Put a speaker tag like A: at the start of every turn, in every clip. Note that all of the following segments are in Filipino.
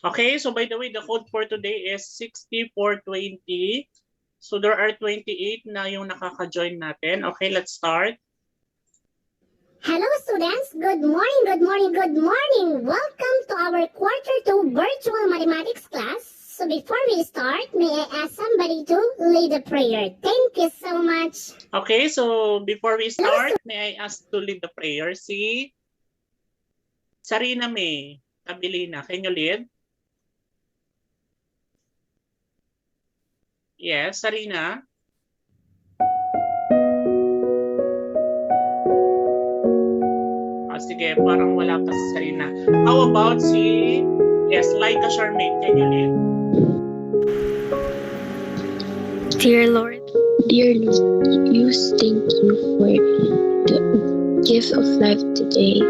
A: Okay, so by the way, the code for today is 6420. So there are 28 na yung nakaka-join natin. Okay, let's start.
B: Hello students, good morning, good morning, good morning. Welcome to our quarter 2 virtual mathematics class. So before we start, may I ask somebody to lead a prayer? Thank you so much.
A: Okay, so before we start, may I ask to lead the prayer? Si Sarina May Abilina, can you lead? Yes, Sarina. Sige, parang wala pa si Sarina. How about si, yes, Laika Charmaine, can you lead?
C: Dear Lord, thank you for the gift of life today.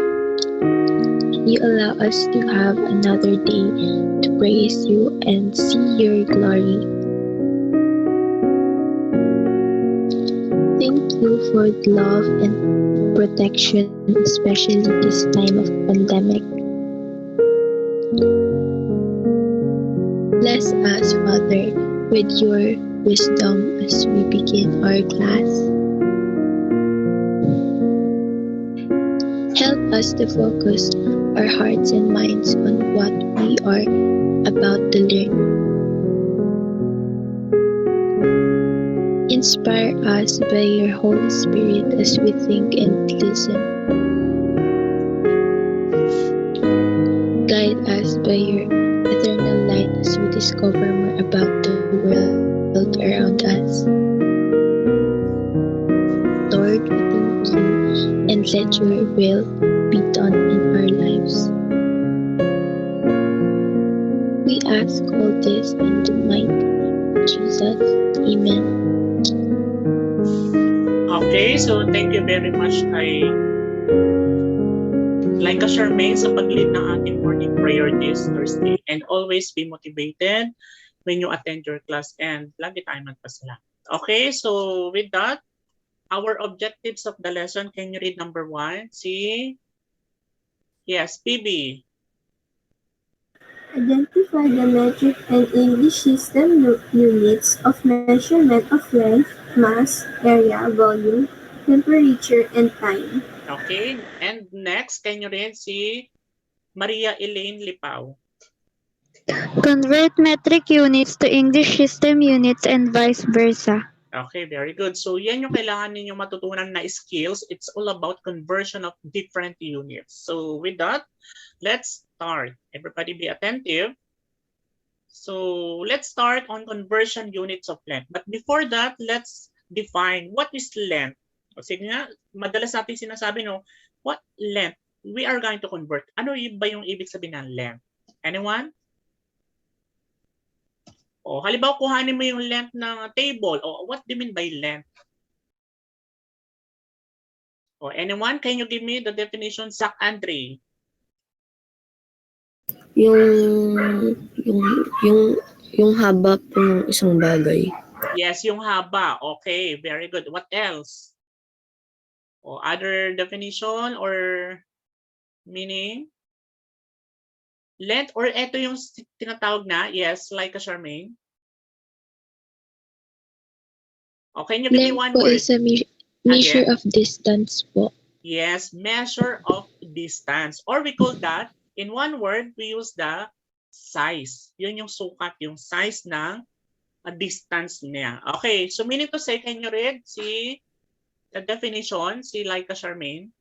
C: You allow us to have another day to praise you and see your glory. Thank you for the love and protection, especially this time of pandemic. Bless us, Father, with your wisdom as we begin our class. Help us to focus our hearts and minds on what we are about to learn. Inspire us by your Holy Spirit as we think and listen. Guide us by your eternal light as we discover more about the world around us. Lord, we thank you and let your will be done in our lives. We ask all this in the mighty name of Jesus. Amen.
A: Okay, so thank you very much kay Laika Charmaine sa pag-lead ng ating morning prayer this Thursday. And always be motivated when you attend your class and lagi tayong magpasalamat. Okay, so with that, our objectives of the lesson, can you read number 1? See? Yes, PB.
D: Identify the metric and English system units of measurement of length, mass, area, volume, temperature, and time.
A: Okay, and next, can you read si Maria Elaine Lipao?
C: Convert metric units to English system units and vice versa.
A: Okay, very good. So yan yung kailangan ninyo matutunan na skills. It's all about conversion of different units. So with that, let's start. Everybody be attentive. So let's start on conversion units of length. But before that, let's define what is length. O sige nga, madalas natin sinasabi, no, what length we are going to convert. Ano ba yung ibig sabihin ng length? Anyone? O, halimbawa, kuhanin mo yung length ng table. O, what do you mean by length? O, anyone? Can you give me the definition, Zach Andre?
E: Yung haba po ng isang bagay.
A: Yes, yung haba. Okay, very good. What else? O, other definition or meaning? Length or ito yung tinatawag na, yes, like a Charmaine. Okay, can you give me one word?
C: Length po is a measure of distance po.
A: Yes, measure of distance. Or we call that, in one word, we use the size. Yun yung sukat, yung size ng distance niya. Okay, so meaning to say, can you read the definition, like a Charmaine?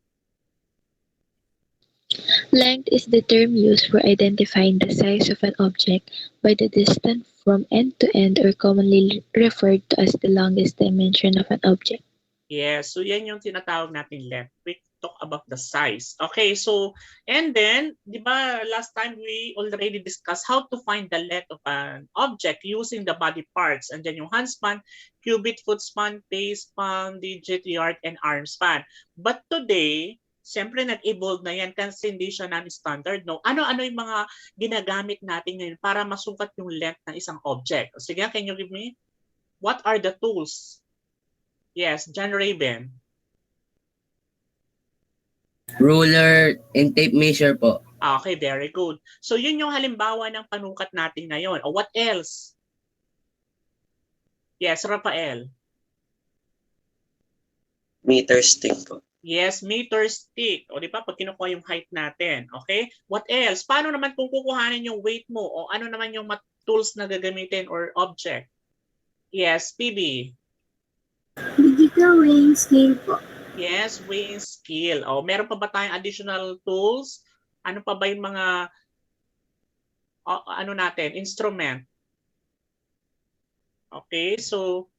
C: Length is the term used for identifying the size of an object by the distance from end to end, or commonly referred to as the longest dimension of an object.
A: Yes, so yan yung tinatawag natin length. We talk about the size. Okay, so, and then, di ba, last time we already discussed how to find the length of an object using the body parts. And then yung hand span, cubit, foot span, face span, digit, yard, and arm span. But today, siyempre nag-evolve na yan kasi hindi siya non-standard, no? Ano-ano yung mga ginagamit natin ngayon para masukat yung length ng isang object? Sige, can you give me? What are the tools? Yes, John Raven.
F: Ruler and tape measure po.
A: Okay, very good. So yun yung halimbawa ng panukat natin ngayon. O what else? Yes, Rafael.
G: Meter stick po.
A: Yes, meter stick. O di ba, pag kinukuha yung height natin. Okay? What else? Paano naman kung kukuhanin yung weight mo? O ano naman yung tools na gagamitin or object? Yes, PB.
D: Digital weighing scale po.
A: Yes, weighing scale. O, meron pa ba tayong additional tools? Ano pa ba yung mga ano natin, instrument? Okay, so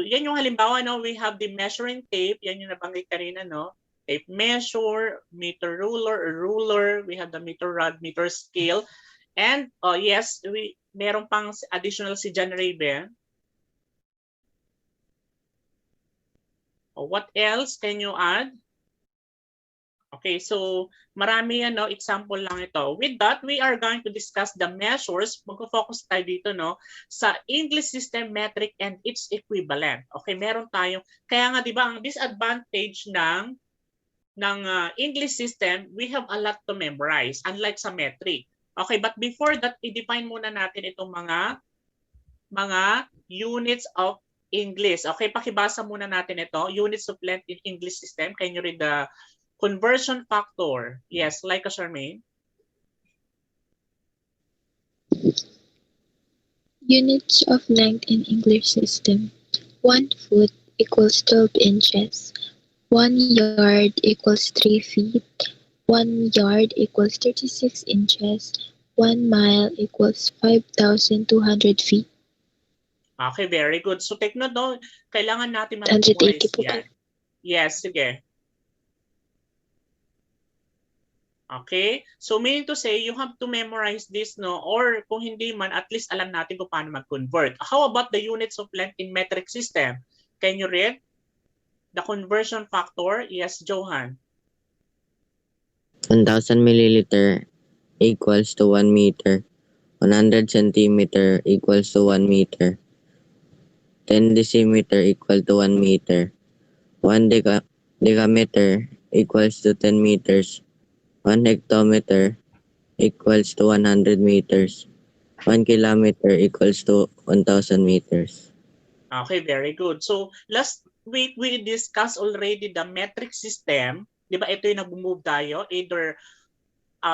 A: yan yung halimbawa, no? We have the measuring tape. Yan yung nabanggit kanina, no? Tape measure, meter ruler, we have the meter rod, meter scale. And yes, meron pang additional si John Raven. What else can you add? Okay, so marami yan, no? Example lang ito. With that, we are going to discuss the measures. Mag-focus tayo dito, no? Sa English system, metric, and its equivalent. Okay, meron tayong, kaya nga, di ba, ang disadvantage ng English system, we have a lot to memorize, unlike sa metric. Okay, but before that, i-define muna natin itong mga units of English. Okay, pakibasa muna natin ito. Units of length in English system. Can you read the conversion factor? Yes, like a Charmaine.
C: Units of length in English system. 1 foot equals 12 inches. 1 yard equals 3 feet. 1 yard equals 36 inches. 1 mile equals 5,200 feet.
A: Okay, very good. So take note, no? Kailangan natin
C: 180
A: ma-memorize
C: po.
A: yan. Yes, sige. Okay? So meaning to say, you have to memorize this, no? Or kung hindi man, at least alam natin kung paano mag-convert. How about the units of length in metric system? Can you read the conversion factor? Yes, Johan.
H: 1,000 milliliter equals to 1 meter. 100 centimeter equals to 1 meter. 10 decimeter equal to 1 meter. 1 decameter equals to 10 meters. 1 hectometer equals to 100 meters. 1 kilometer equals to 1,000 meters.
A: Okay, very good. So last week, we discussed already the metric system. Di ba ito yung nag-move tayo, either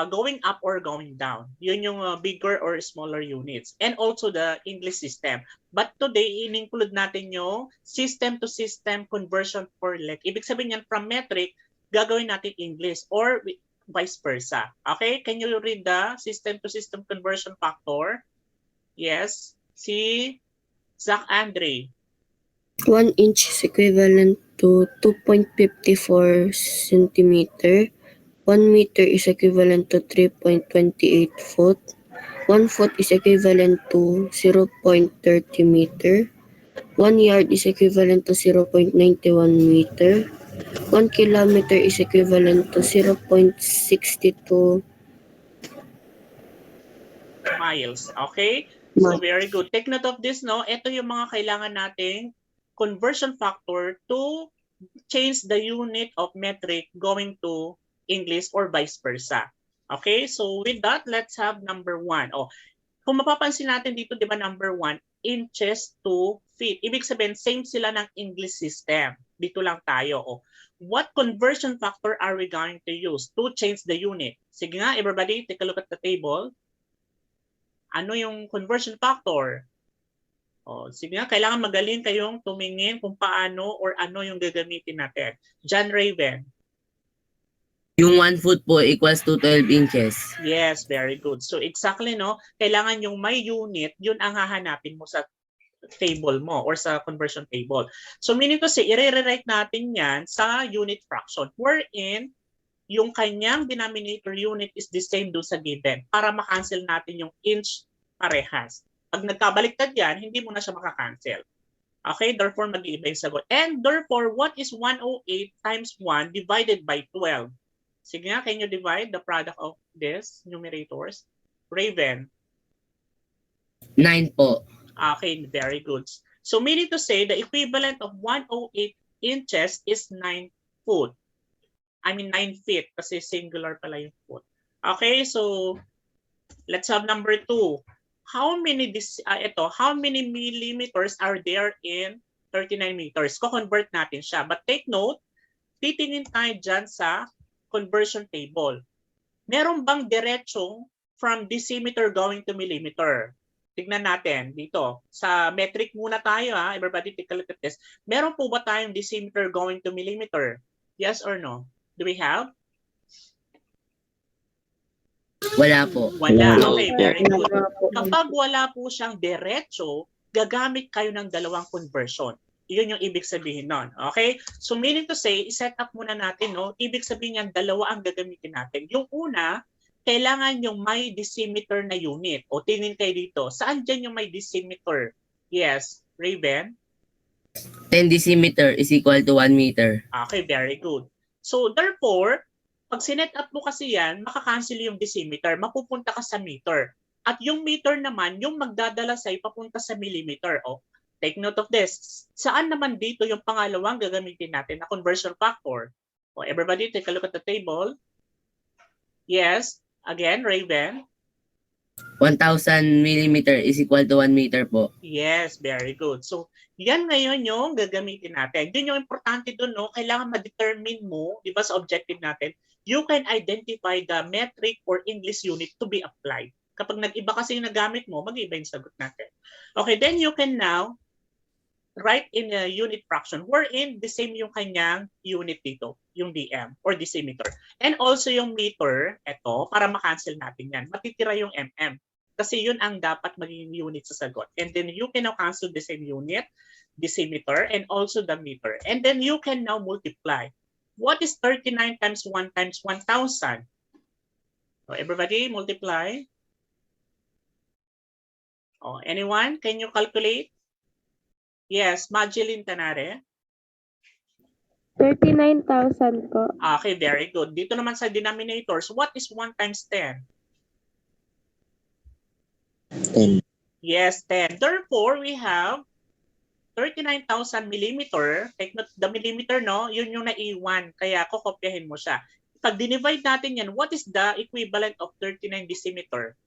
A: going up or going down. Yun yung bigger or smaller units. And also the English system. But today, in-include natin yung system-to-system conversion for length. Ibig sabihin yan, from metric, gagawin natin English or vice versa. Okay? Can you read the system-to-system conversion factor? Yes. Si Zach Andre.
E: 1 inch is equivalent to 2.54 centimeter. 1 meter is equivalent to 3.28 foot. 1 foot is equivalent to 0.30 meter. 1 yard is equivalent to 0.91 meter. 1 kilometer is equivalent to 0.62
A: miles. Okay? So very good. Take note of this, no? Ito yung mga kailangan nating conversion factor to change the unit of metric going to English or vice versa. Okay? So with that, let's have number 1. Oh, kung mapapansin natin dito, di ba, number 1, inches to feet. Ibig sabihin, same sila ng English system. Dito lang tayo. Oh. What conversion factor are we going to use to change the unit? Sige nga, everybody, take a look at the table. Ano yung conversion factor? Oh, sige nga, kailangan magaling kayong tumingin kung paano or ano yung gagamitin natin. John Raven.
F: Yung 1 foot po equals to 12 inches.
A: Yes, very good. So exactly, no? Kailangan yung may unit, yun ang hahanapin mo sa table mo or sa conversion table. So meaning to say, i-rewrite natin yan sa unit fraction wherein yung kanyang denominator unit is the same do sa given para makancel natin yung inch parehas. Pag nagkabaliktad yan, hindi mo na siya makakancel. Okay, therefore mag-iiba yung sagot. And therefore, what is 108 times 1 divided by 12? Sige nga, can you divide the product of this numerators? Raven.
F: 9 po.
A: Okay, very good. So meaning to say, the equivalent of 108 inches is 9 foot. I mean 9 feet kasi singular pala yung foot. Okay, so let's have number 2. How many millimeters are there in 39 meters? Ko-convert natin siya. But take note, titingin tayo dyan sa conversion table. Meron bang diretsong from decimeter going to millimeter? Tignan natin dito. Sa metric muna tayo ha. Everybody take a look at this. Meron po ba tayong decimeter going to millimeter? Yes or no? Do we have?
F: Wala po.
A: Wala.
H: Wala
A: Okay,
H: po.
A: very good. Kapag wala po siyang diretso, gagamit kayo ng dalawang conversion. Yun yung ibig sabihin nun. Okay? So meaning to say, set up muna natin, no? Ibig sabihin yan, dalawa ang gagamitin natin. Yung una, kailangan yung may decimeter na unit. O tingin kayo dito. Saan dyan yung may decimeter? Yes. Raven?
F: 10 decimeter is equal to 1 meter.
A: Okay, very good. So therefore, pag sinet up mo kasi yan, makakancel yung decimeter, mapupunta ka sa meter. At yung meter naman, yung magdadala sa'yo papunta sa millimeter. O, take note of this. Saan naman dito yung pangalawang gagamitin natin na conversion factor? O, everybody, take a look at the table. Yes. Again, Raven.
F: 1,000 millimeter is equal to 1 meter po.
A: Yes, very good. So, yan ngayon yung gagamitin natin. Yun yung importante doon, no? Kailangan ma-determine mo, di ba sa objective natin, you can identify the metric or English unit to be applied. Kapag nag-iba kasi yung nagamit mo, mag-iba yung sagot natin. Okay, then you can now write in a unit fraction wherein the same yung kanyang unit dito, yung DM or decimeter. And also yung meter, eto, para ma-cancel natin yan. Matitira yung mm. Kasi yun ang dapat maging unit sa sagot. And then you can now cancel the same unit, decimeter, and also the meter. And then you can now multiply. What is 39 times 1 times 1,000? So everybody multiply. Oh, anyone? Can you calculate? Yes, Madeline Tanare.
D: 39,000 po.
A: Okay, very good. Dito naman sa denominators, what is 1 times 10?
H: 10.
A: Yes, 10. Therefore, we have 39,000 millimeter. Take note, the millimeter, no? Yun yung naiwan. Kaya kokopyahin mo siya. Pag dinivide natin yan, what is the equivalent of 39 decimeter?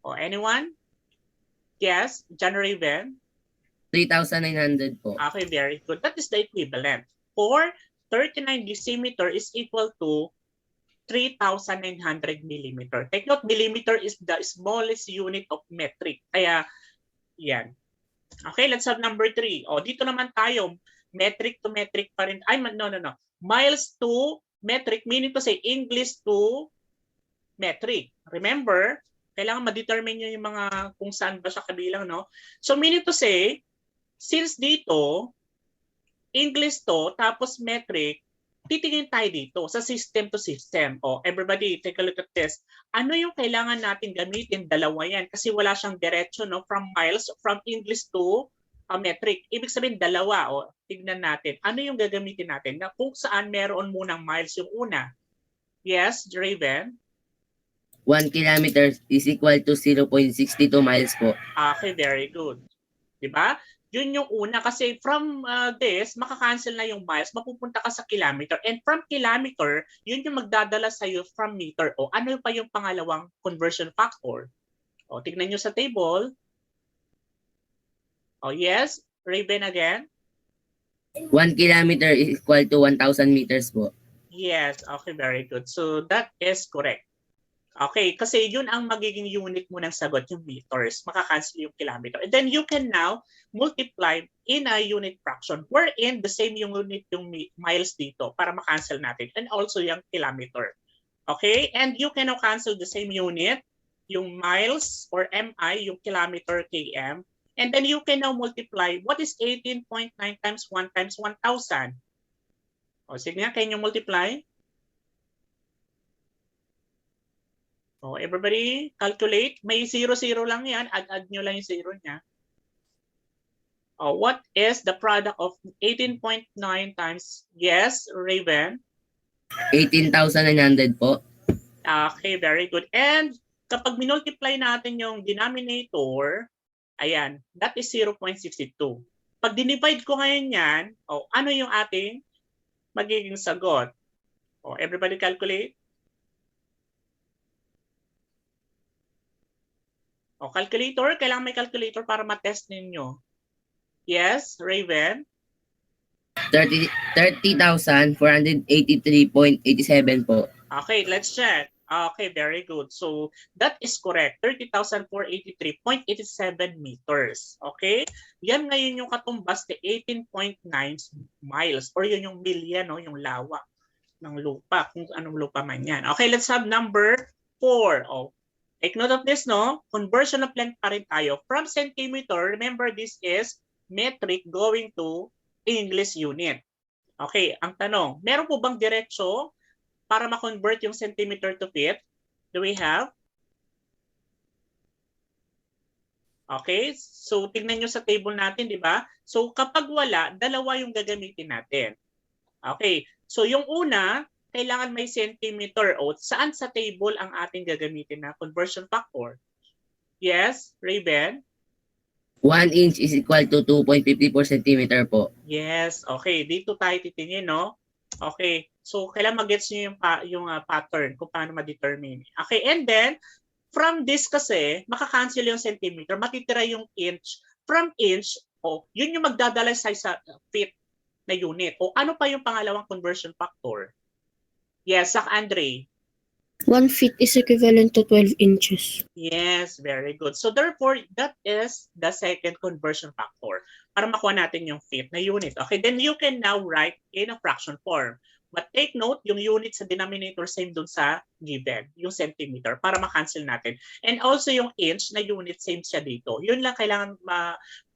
A: Oh, anyone? Yes, John Raven?
F: 3,900 po.
A: Okay, very good. That is the equivalent. For 39 decimeter is equal to 3,900 millimeter. Take note, millimeter is the smallest unit of metric. Kaya, yan. Okay, let's have number 3. O, dito naman tayo, metric to metric pa rin. Ay, no. Miles to metric, meaning to say English to metric. Remember, kailangan ma-determine nyo yung mga kung saan ba siya kabilang, no? So, meaning to say, since dito, English to, tapos metric, titingin tayo dito sa system to system. O, everybody, take a look at this. Ano yung kailangan natin gamitin? Dalawa yan. Kasi wala siyang diretso, no? From miles, from English to metric. Ibig sabihin, dalawa. O, tignan natin. Ano yung gagamitin natin? Na kung saan meron munang miles yung una. Yes, Raven?
F: 1 kilometer is equal to 0.62 miles po.
A: Okay, very good. Diba? Yun yung una kasi from this, makakancel na yung miles, mapupunta ka sa kilometer. And from kilometer, yun yung magdadala sa'yo from meter. O ano pa yung pangalawang conversion factor? O tignan nyo sa table. O yes, Raven again.
F: 1 kilometer is equal to 1,000 meters po.
A: Yes, okay, very good. So that is correct. Okay, kasi yun ang magiging unit mo ng sagot, yung meters. Makakancel yung kilometer. And then you can now multiply in a unit fraction wherein the same yung unit yung miles dito para makancel natin. And also yung kilometer. Okay, and you can now cancel the same unit, yung miles or MI, yung kilometer km. And then you can now multiply. What is 18.9 times 1 times 1,000? O sige nga, can you multiply? Oh, everybody, calculate. May 0, 0 lang yan. Add nyo lang yung 0 niya. Oh, what is the product of 18.9 times? Yes, Raven?
F: 18,900 po.
A: Okay, very good. And kapag minultiply natin yung denominator, ayan, that is 0.62. pag dinivide ko ngayon yan, ano yung ating magiging sagot? Everybody calculate? Calculator, kailangan may calculator para ma-test ninyo. Yes, Raven?
F: 30,483.87 po.
A: Okay, let's check. Okay, very good. So that is correct. 30,483.87 meters. Okay? Yan ngayon yung katumbas ni 18.9 miles or yun yung milya, no? Yung lawak ng lupa, kung anong lupa man yan. Okay, let's have number 4. Take note of this, no? Conversion of length pa rin tayo. From centimeter, remember this is metric going to English unit. Okay, ang tanong, meron po bang diretso para ma-convert yung centimeter to feet? Do we have? Okay, so tingnan nyo sa table natin, di ba? So kapag wala, dalawa yung gagamitin natin. Okay, so yung una, kailangan may centimeter. Saan sa table ang ating gagamitin na conversion factor? Yes, Raven?
F: 1 inch is equal to 2.54 centimeter po.
A: Yes, okay. Dito tayo titingin, no? Okay, so kailangan mag-gets nyo yung pattern kung paano ma-determine. Okay, and then, from this kasi, makakancel yung centimeter, matitira yung inch. From inch, yun yung magdadala sa feet na unit. Ano pa yung pangalawang conversion factor? Yes, Sak Andre.
E: 1 feet is equivalent to 12 inches.
A: Yes, very good. So therefore, that is the second conversion factor para makuha natin yung feet na unit. Okay, then you can now write in a fraction form. But take note, yung unit sa denominator same dun sa given, yung centimeter, para ma-cancel natin. And also yung inch na unit same siya dito. Yun lang kailangan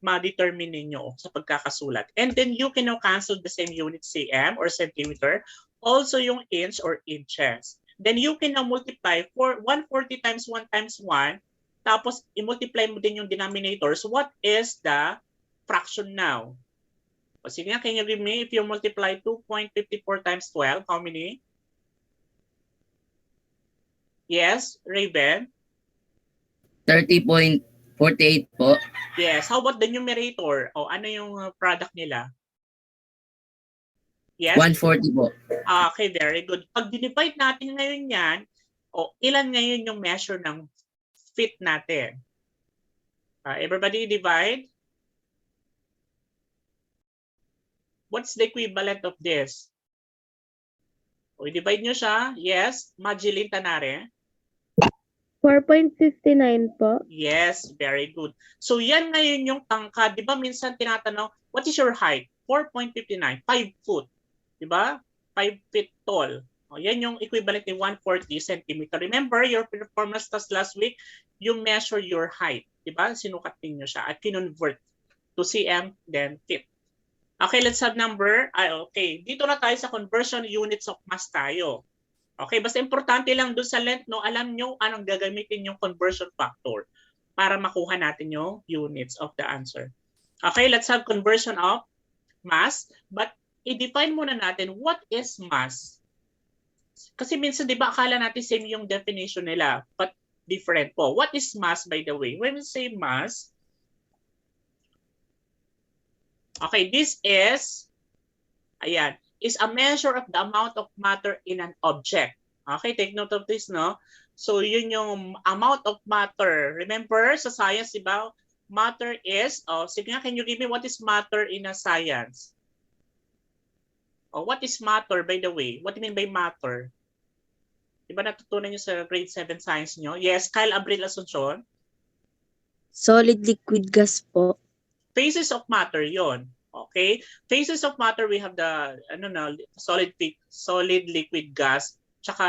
A: ma-determine ninyo sa pagkakasulat. And then you can now cancel the same unit cm or centimeter, also yung inch or inches. Then you can now multiply for 140 times 1 times 1. Tapos i-multiply mo din yung denominators. What is the fraction now? Sige nga, can you give me if you multiply 2.54 times 12, how many? Yes, Raven?
F: 30.48 po.
A: Yes, how about the numerator? Ano yung product nila? Yes?
F: 140 po.
A: Okay, very good. Pag dinivide natin ngayon yan, ilan ngayon yung measure ng feet natin? Everybody divide. What's the equivalent of this? I-divide nyo siya. Yes, Magilin Tanare.
I: 4.59 po.
A: Yes, very good. So yan ngayon yung tangkad. Di ba minsan tinatanong, what is your height? 4.59, 5 foot. Di ba? 5 feet tall. Yan yung equivalent ni 140 centimeter. Remember your performance test last week, you measure your height. Di ba? Sinukat ninyo siya at kinonvert to cm, then feet. Okay, let's have number. Okay, dito na tayo sa conversion units of mass tayo. Okay, basta importante lang doon sa length, no? Alam nyo anong gagamitin yung conversion factor para makuha natin yung units of the answer. Okay, let's have conversion of mass. But i-define muna natin what is mass. Kasi minsan, di ba, akala natin same yung definition nila, but different po. What is mass, by the way? When we say mass, okay, this is, ayan, is a measure of the amount of matter in an object. Okay, take note of this, no? So, yun yung amount of matter. Remember, sa science, diba, matter is, sige nga, can you give me what is matter in a science? What is matter, by the way? What do you mean by matter? Diba natutunan nyo sa grade 7 science nyo? Yes, Kyle Abril Asuncion.
I: Solid liquid gas po.
A: Phases of matter yon. Okay? Phases of matter, we have the solid, liquid, gas. Tsaka,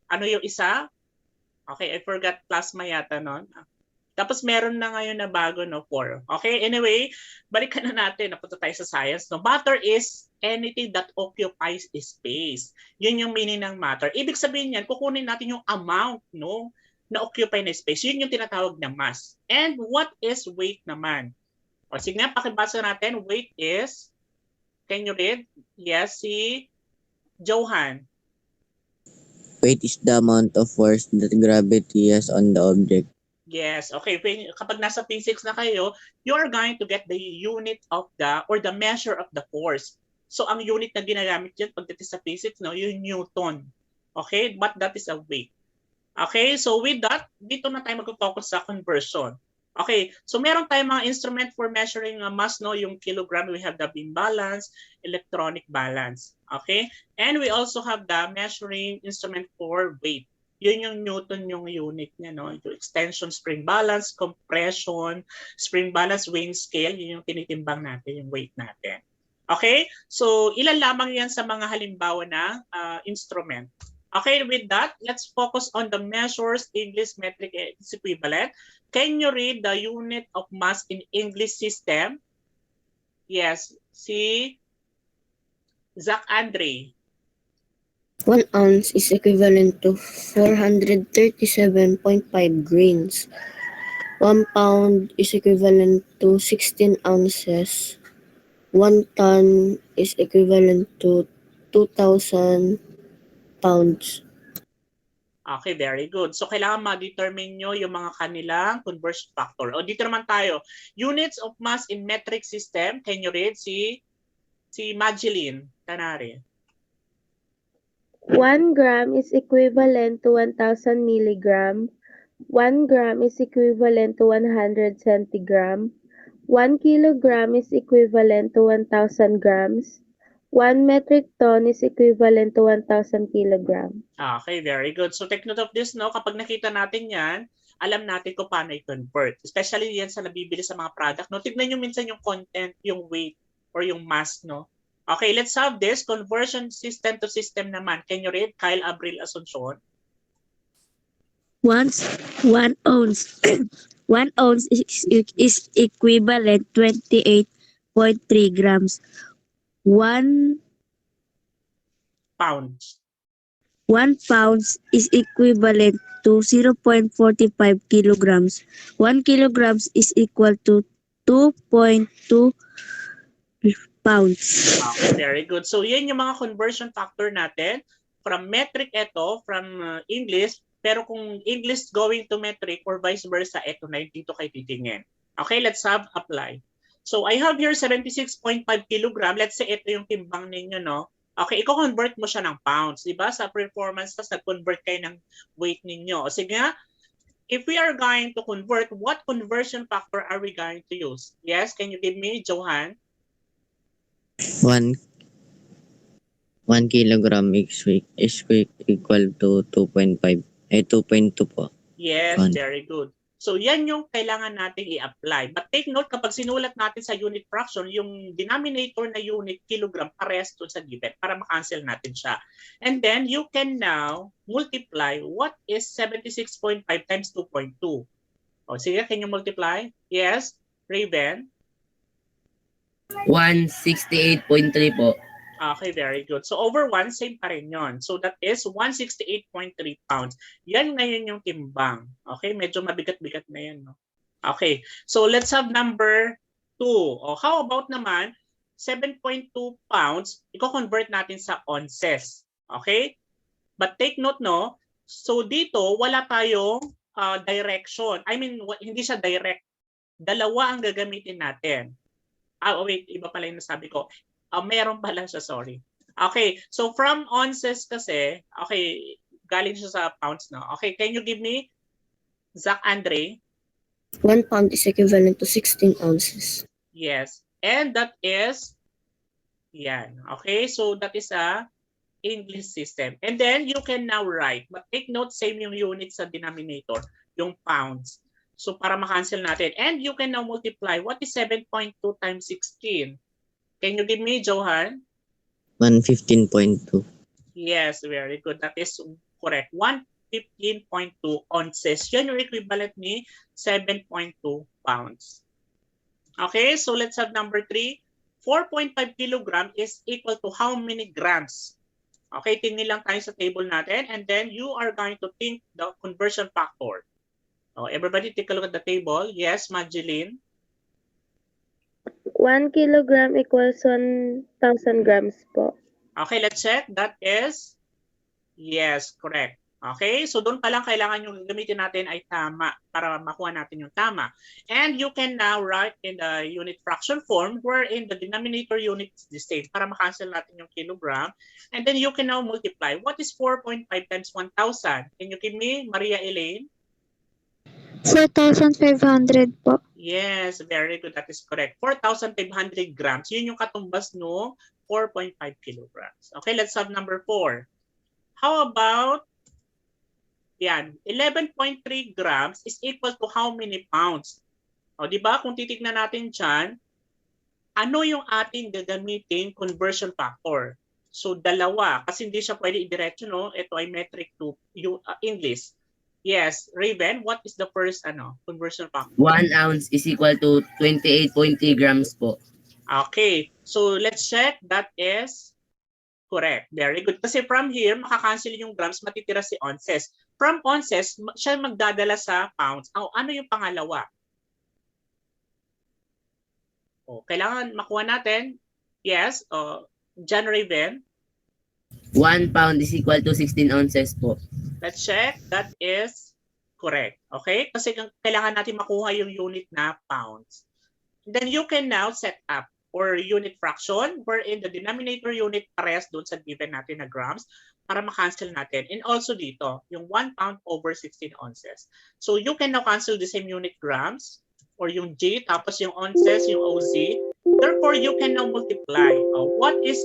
A: ano yung isa? Okay, I forgot plasma yata nun. Tapos meron na ngayon na bago, no? 4. Okay, anyway, balikan na natin. Napunta tayo sa science. No? Matter is anything that occupies space. Yun yung meaning ng matter. Ibig sabihin yan, kukunin natin yung amount, no? Na occupy na space. Yun yung tinatawag na mass. And what is weight naman? Sige nga, pakibasa natin. Weight is, can you read? Yes, si Johan.
H: Weight is the amount of force that gravity has on the object.
A: Yes, okay. Kapag nasa physics na kayo, you are going to get the unit of the or the measure of the force. So ang unit na ginagamit dyan pagdating sa physics, no, yung Newton. Okay, but that is a weight. Okay, so with that, dito na tayo mag-focus sa conversion. Okay, so meron tayong mga instrument for measuring mass, no, yung kilogram. We have the beam balance, electronic balance. Okay, and we also have the measuring instrument for weight. Yun yung Newton yung unit niya, no? Yung extension, spring balance, compression, spring balance, weighing scale, yun yung tinitimbang natin, yung weight natin. Okay? So, ilan lamang yan sa mga halimbawa na instrument. Okay, with that, let's focus on the measures, English, metric, and its equivalent. Can you read the unit of mass in English system? Yes, si Zach Andre.
E: 1 ounce is equivalent to 437.5 grains. 1 pound is equivalent to 16 ounces. 1 ton is equivalent to 2,000 pounds.
A: Okay, very good. So, kailangan ma-determine nyo yung mga kanilang conversion factor. O, dito naman tayo. Units of mass in metric system. Can you read si Mageline Tanare?
I: 1 gram is equivalent to 1,000 milligram. 1 gram is equivalent to 100 centigram. 1 kilogram is equivalent to 1,000 grams. 1 metric ton is equivalent to 1,000 kilogram.
A: Okay, very good. So take note of this, no? Kapag nakita natin yan, alam natin kung paano i-convert. Especially yan sa nabibili sa mga product, no? Tignan nyo minsan yung content, yung weight, or yung mass, no? Okay, let's have this. Conversion system to system naman. Can you read? Kyle Abril Asuncion.
J: 1 ounce 1 ounce is equivalent 28.3 grams. 1
A: Pound.
J: 1 pound is equivalent to 0.45 kilograms. 1 kilograms is equal to 2.2 pounds.
A: Okay, very good. So yan yung mga conversion factor natin. From metric ito, from English, pero kung English going to metric or vice versa, ito na dito kayo titingin. Okay, let's have apply. So I have here 76.5 kilogram. Let's say ito yung timbang ninyo, no? Okay, i-convert mo siya ng pounds, di ba? Sa performance test, nag-convert kayo ng weight ninyo. O sige nga, if we are going to convert, what conversion factor are we going to use? Yes, can you give me, Johan?
H: 1 kilogram is equal to 2.2 po.
A: Yes,
H: Pound.
A: very good. So yan yung kailangan natin i-apply. But take note, kapag sinulat natin sa unit fraction, yung denominator na unit kilogram parehas doon sa given para ma-cancel natin siya. And then you can now multiply what is 76.5 times 2.2. O sige, can you multiply? Yes, Raven?
F: 168.3 po.
A: Okay, very good. So over 1, same pa rin yun. So that is 168.3 pounds. Yan ngayon yung timbang. Okay, medyo mabigat-bigat na yan. No? Okay, so let's have number 2. O how about naman, 7.2 pounds, i-convert natin sa ounces. Okay? But take note, no? So dito, wala tayong direction. I mean, hindi siya direct. Dalawa ang gagamitin natin. Wait, iba pala yung nasabi ko. Meron pala siya, sorry. Okay, so from ounces kasi, okay, galing siya sa pounds, no? Okay, can you give me, Zach Andre?
E: 1 pound is equivalent to 16 ounces.
A: Yes, and that is, yan. Okay, so that is a English system. And then you can now write, but take note, same yung unit sa denominator, yung pounds. So para ma-cancel natin. And you can now multiply. What is 7.2 times 16? Can you give me, Johan?
H: 115.2.
A: Yes, very good. That is correct. 115.2 ounces. Yan yung equivalent ni 7.2 pounds. Okay, so let's have number 3. 4.5 kilogram is equal to how many grams? Okay, tingin lang tayo sa table natin. And then you are going to think the conversion factor. Oh, everybody take a look at the table. Yes, Mageline.
I: 1 kilogram equals 1,000 grams po.
A: Okay, let's check. That is, yes, correct. Okay? So doon pa lang kailangan yung gamitin natin ay tama para makuha natin yung tama. And you can now write in the unit fraction form wherein the denominator unit is the same para makancel natin yung kilogram. And then you can now multiply. What is 4.5 times 1,000? Can you give me, Maria Elaine?
C: 4,500 po.
A: Yes, very good. That is correct. 4,500 grams. Yun yung katumbas no 4.5 kilograms. Okay, let's have number 4. How about yan, 11.3 grams is equal to how many pounds? O, di ba? Kung titignan natin dyan, ano yung ating gagamitin conversion factor? So, dalawa. Kasi hindi siya pwede idiretso, no? Ito ay metric to English. Yes, Raven, what is the first conversion factor?
F: 1 ounce is equal to 28.3 grams po.
A: Okay. So, let's check. That is correct. Very good. Kasi from here, makakancel yung grams, matitira si ounces. From ounces, siya magdadala sa pounds. Ano yung pangalawa? Kailangan makuha natin. Yes. John Raven.
F: 1 pound is equal to 16 ounces po.
A: Let's check. That is correct. Okay? Kasi kailangan natin makuha yung unit na pounds. Then you can now set up or unit fraction wherein the denominator unit parehas doon sa given natin na grams para makancel natin. And also dito, yung 1 pound over 16 ounces. So you can now cancel the same unit grams or yung G tapos yung ounces, yung OZ. Therefore, you can now multiply. What is,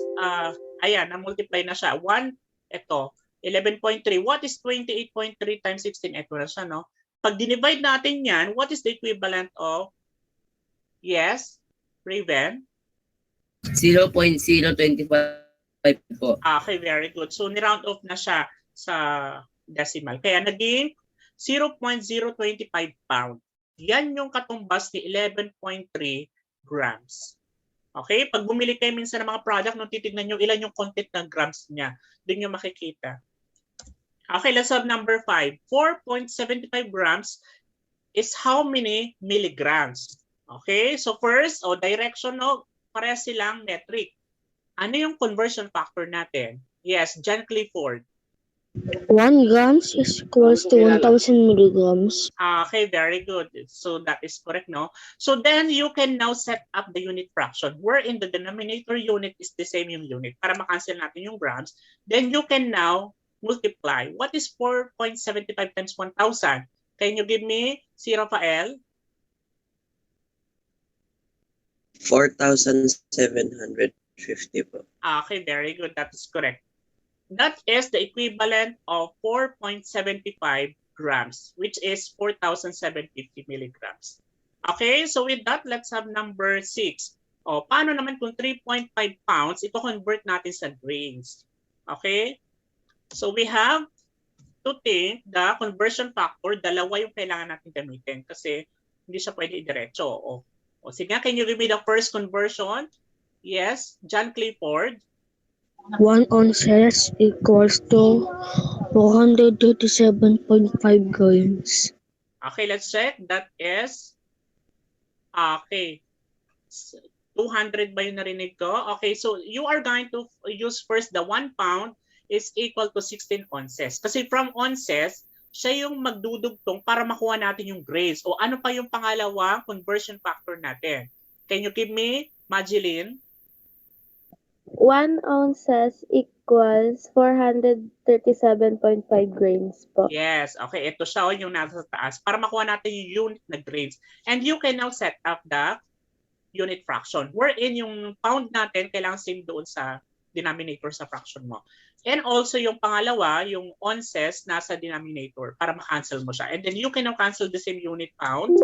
A: ayan, na-multiply na siya. 11.3. What is 28.3 times 16? Ito na siya, no? Pag dinivide natin yan, what is the equivalent of, yes, Raven?
F: 0.025 po.
A: Okay, very good. So, ni-round off na siya sa decimal. Kaya naging 0.025 pound. Yan yung katumbas ni 11.3 grams. Okay? Pag bumili kayo minsan ng mga product, nung titignan nyo ilan yung content ng grams niya, doon nyo makikita. Okay, let's have number 5. 4.75 grams is how many milligrams? Okay, so first, direction, no? Pareha silang metric. Ano yung conversion factor natin? Yes, John Clifford.
J: 1 grams is equals to 1,000 milligrams.
A: Okay, very good. So that is correct, no? So then you can now set up the unit fraction wherein the denominator unit is the same yung unit para makancel natin yung grams. Then you can now multiply. What is 4.75 times 1,000? Can you give me, si Rafael?
G: 4,750 po.
A: Okay, very good. That is correct. That is the equivalent of 4.75 grams, which is 4,750 milligrams. Okay, so with that, let's have number 6. Paano naman kung 3.5 pounds, ito convert natin sa grains. Okay, so we have to think the conversion factor, dalawa yung kailangan natin gamitin kasi hindi siya pwede idiretso. Sige, can you give me the first conversion? Yes, John Clifford.
J: 1 ounces equals to 437.5 grams.
A: Okay, let's check. That is, okay, 200 ba yung narinig ko? Okay, so you are going to use first the 1 pound is equal to 16 ounces. Kasi from ounces, siya yung magdudugtong para makuha natin yung grades. Ano pa yung pangalawa conversion factor natin? Can you give me, Majeline?
I: 1 ounces equals 437.5 grains po.
A: Yes, okay. Ito siya yung nasa taas para makuha natin yung unit na grades. And you can now set up the unit fraction wherein yung pound natin kailangan same doon sa denominator sa fraction mo. And also yung pangalawa, yung ounces nasa denominator para ma-cancel mo siya. And then you can now cancel the same unit pound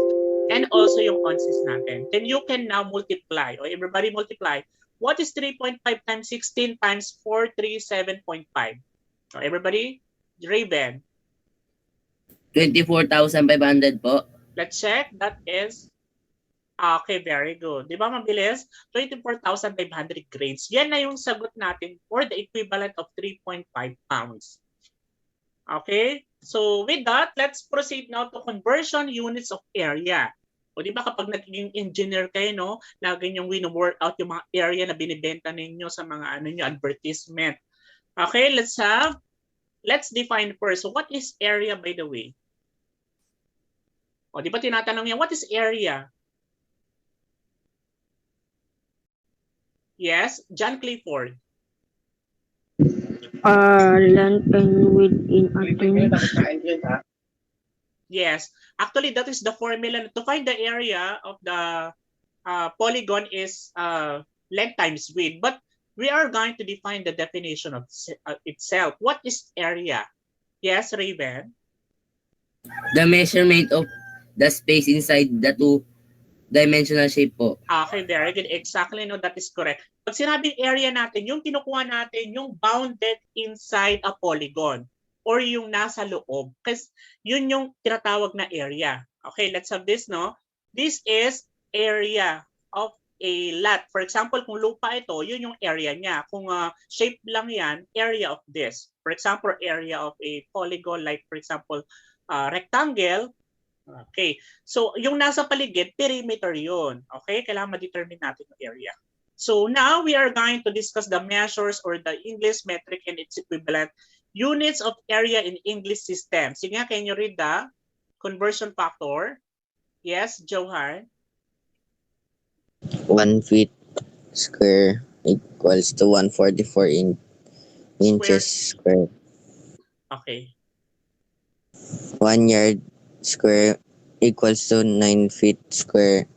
A: and also yung ounces natin. Then you can now multiply. Everybody multiply. What is 3.5 times 16 times 437.5? Everybody, Raven.
F: 24,500 po.
A: Let's check. That is, okay, very good. Di ba mabilis? 24,500 grains. Yan na yung sagot natin for the equivalent of 3.5 pounds. Okay? So with that, let's proceed now to conversion units of area. Di ba kapag naging engineer kayo, no, lagi niyong wino-work out yung mga area na binibenta ninyo sa mga advertisement. Okay, let's have let's define first. So what is area, by the way? O, di ba tinatanong niya, what is area? Yes, John Clifford.
J: Length and width in atoms.
A: Yes, actually that is the formula to find the area of the polygon is length times width. But we are going to define the definition of itself. What is area? Yes, Raven.
F: The measurement of the space inside the two-dimensional shape po.
A: Okay, very good. Exactly, no, that is correct. Pag sinabing area natin, yung kinukuha natin, yung bounded inside a polygon or yung nasa loob. Kasi yun yung tinatawag na area. Okay, let's have this, no? This is area of a lot. For example, kung lupa ito, yun yung area niya. Kung shape lang yan, area of this. For example, area of a polygon, like for example, rectangle. Okay, so yung nasa paligid, perimeter yun. Okay, kailangan ma-determine natin yung area. So now we are going to discuss the measures or the English metric and its equivalent units of area in English system. Sige nga, can you read the conversion factor? Yes, Johan.
H: 1 feet square equals to 144 inches square.
A: Okay.
H: 1 yard square equals to 9 feet square.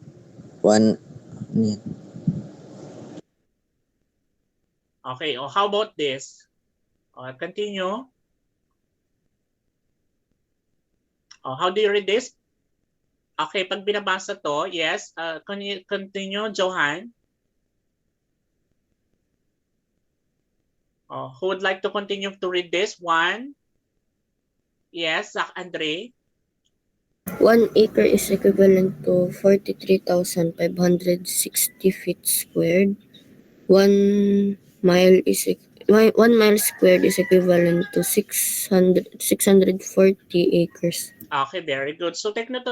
A: Okay, oh, how about this? Continue. Oh, how do you read this? Okay, pag binabasa to, yes. Continue, Johan. Oh, who would like to continue to read this? One. Yes, Zach Andre.
E: 1 acre is equivalent to 43,560 feet squared. 1 mile squared is equivalent to 640 acres.
A: Okay, very good. So take note,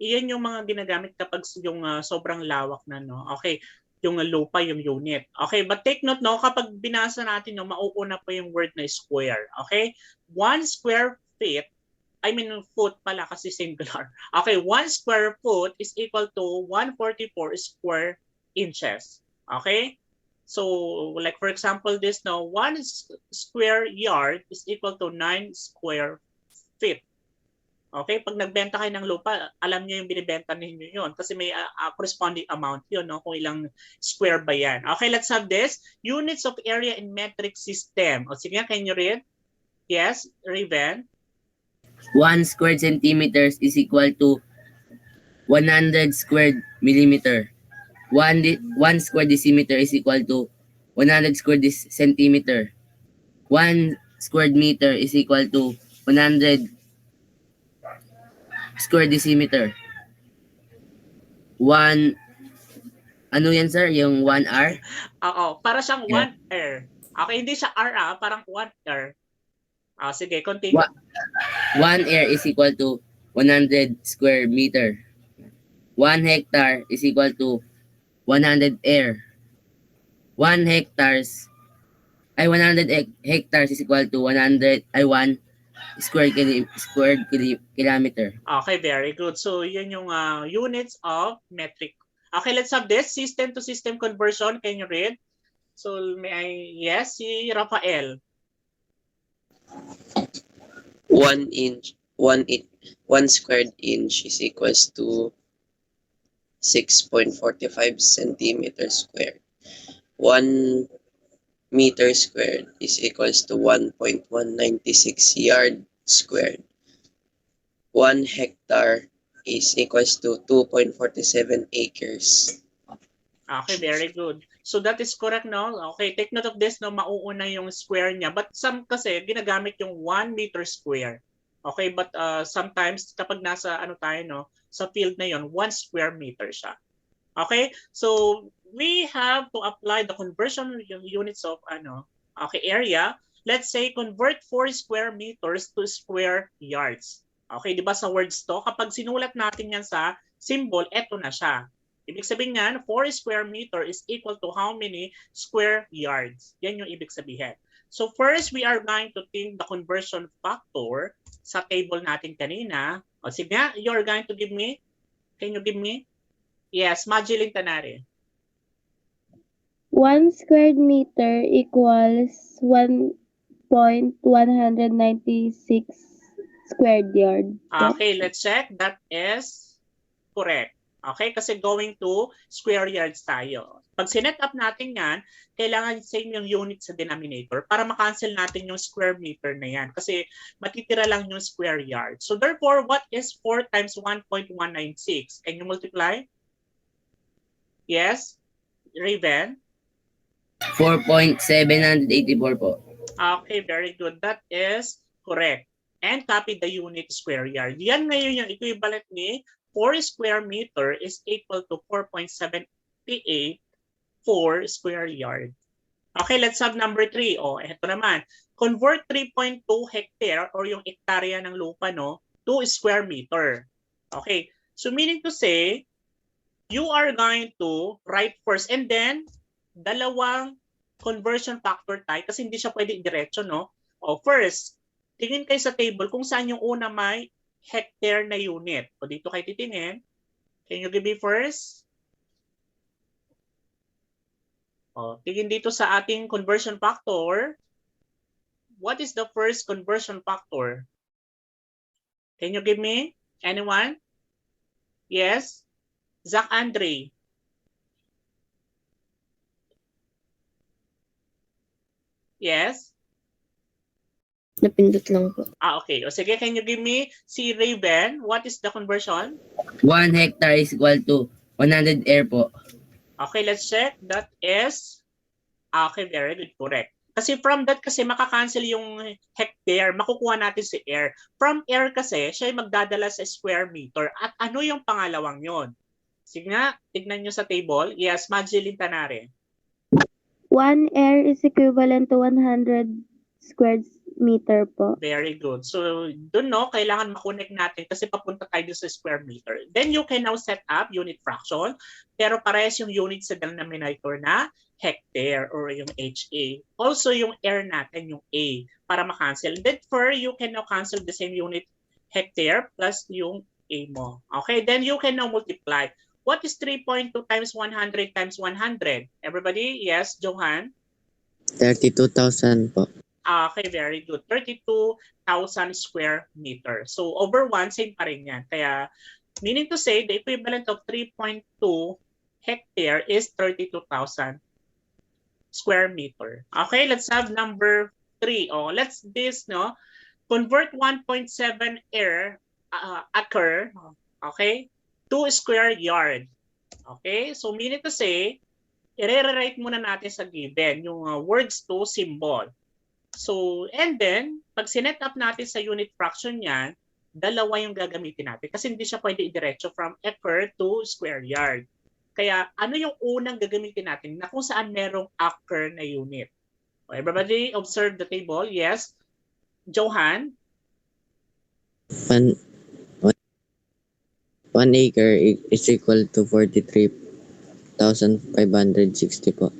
A: iyan yung mga ginagamit kapag yung sobrang lawak na, no? Okay, yung lupa, yung unit. Okay, but take note, no, kapag binasa natin, no, mauuna pa yung word na square. Okay, 1 square feet, I mean foot pala kasi singular. Okay, 1 square foot is equal to 144 square inches. Okay, so like for example this, no, 1 square yard is equal to 9 square feet. Okay, pag nagbenta kayo ng lupa, alam niyo yung binibenta ninyo yun kasi may corresponding amount yun, no? Kung ilang square ba yan. Okay, let's have this. Units of area in metric system. O sige, can you read? Yes, Raven?
F: 1 square centimeters is equal to 100 square millimeter. 1 square decimeter is equal to 100 square centimeter. 1 square meter is equal to 100 square decimeter. 1, ano yan sir? Yung 1 R?
A: Oo, para siyang 1 R. Okay, hindi siya R, parang 1 R. Sige, continue.
F: 1 R is equal to 100 square meter. 1 hectare is equal to 100 air. 100 hectares is equal to 1 square kilometer.
A: Okay, very good. So, yun yung units of metric. Okay, let's have this. System to system conversion. Can you read? So, may I, yes, si Rafael.
G: 1 squared inch is equals to 6.45 centimeters squared. 1 meter squared is equals to 1.196 yard squared. 1 hectare is equals to 2.47 acres.
A: Okay, very good. So that is correct, no? Okay, take note of this, no? Mauuna yung square niya. But some kasi ginagamit yung 1 meter square. Okay, but sometimes kapag nasa ano tayo, no? Sa field na yon, 1 square meter siya. Okay, so we have to apply the conversion units of area. Let's say convert 4 square meters to square yards. Okay, di ba sa words to, kapag sinulat natin yan sa symbol, eto na siya. Ibig sabihin nga, 4 square meter is equal to how many square yards? Yan yung ibig sabihin. So first, we are going to think the conversion factor sa table natin kanina. O sige nga, you're going to give me, can you give me? Yes, Madeline Tanare.
I: 1 square meter equals 1.196 square yard.
A: Okay, let's check. That is correct. Okay, kasi going to square yards tayo. Pag sinet up natin yan, kailangan same yung unit sa denominator para makancel natin yung square meter na yan. Kasi matitira lang yung square yard. So therefore, what is 4 times 1.196? Can you multiply? Yes? Raven?
F: 4.784 po.
A: Okay, very good. That is correct. And copy the unit square yard. Yan ngayon yung equivalent ni 4 square meter is equal to 4.784 square yard. Okay, let's have number 3. Oh, eto naman. Convert 3.2 hectare or yung hektarya ng lupa, no, to square meter. Okay, so meaning to say, you are going to write first and then dalawang conversion factor tayo kasi hindi siya pwede diretso, no? O first, tingin kayo sa table kung saan yung una may hectare na unit. O dito kayo titingin. Can you give me first? O, tingin dito sa ating conversion factor. What is the first conversion factor? Can you give me? Anyone? Yes? Zach Andre. Yes?
E: Napindot lang po.
A: Okay. O sige, can you give me si Raven? What is the conversion?
F: 1 hectare is equal to 100 air po.
A: Okay, let's check. That is, okay, very good, correct. Kasi from that kasi makakancel yung hectare, makukuha natin si air. From air kasi, siya ay magdadala sa square meter. At ano yung pangalawang yon? Sige nga, tignan nyo sa table. Yes, Madeline Tanare.
I: 1 air is equivalent to 100 square meter po.
A: Very good. So, dun no, kailangan makonect natin kasi papunta tayo sa square meter. Then you can now set up unit fraction, pero parehas yung unit sa denominator na hectare or yung HA. Also, yung air natin, yung A, para makancel. Therefore, you can now cancel the same unit hectare plus yung A mo. Okay, then you can now multiply. What is 3.2 times 100 times 100? Everybody? Yes, Johan?
H: 32,000 po.
A: Okay, very good. 32,000 square meter. So over 1, same pa rin yan. Kaya meaning to say, the equivalent of 3.2 hectare is 32,000 square meter. Okay, let's have number 3. Oh, let's this, no? Convert 1.7 acre, okay, to square yard. Okay, so meaning to say, i-rewrite muna natin sa given yung words to symbol. So, and then, pag sinet up natin sa unit fraction yan, dalawa yung gagamitin natin kasi hindi siya pwede i-diretso from acre to square yard. Kaya, ano yung unang gagamitin natin na kung saan merong acre na unit? Everybody observe the table. Yes. Johan?
H: 1 acre is equal to 43,560 po.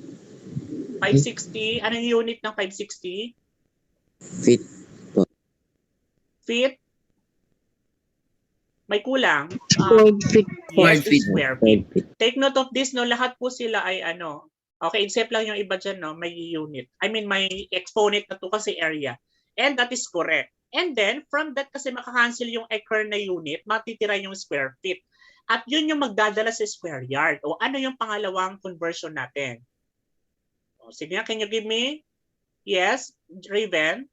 A: 560. Anong unit ng 560?
H: Feet po.
A: Feet? May kulang.
J: Square feet po.
A: Yes,
F: Feet.
A: square feet. Take note of this, no? Lahat po sila ay ano. Okay, except lang yung iba dyan, no? May unit. I mean, may exponent na to kasi area. And that is correct. And then, from that kasi makakancel yung acre na unit, matitira yung square feet. At yun yung magdadala sa square yard. O ano yung pangalawang conversion natin? O, sige nga, can you give me? Yes, Raven?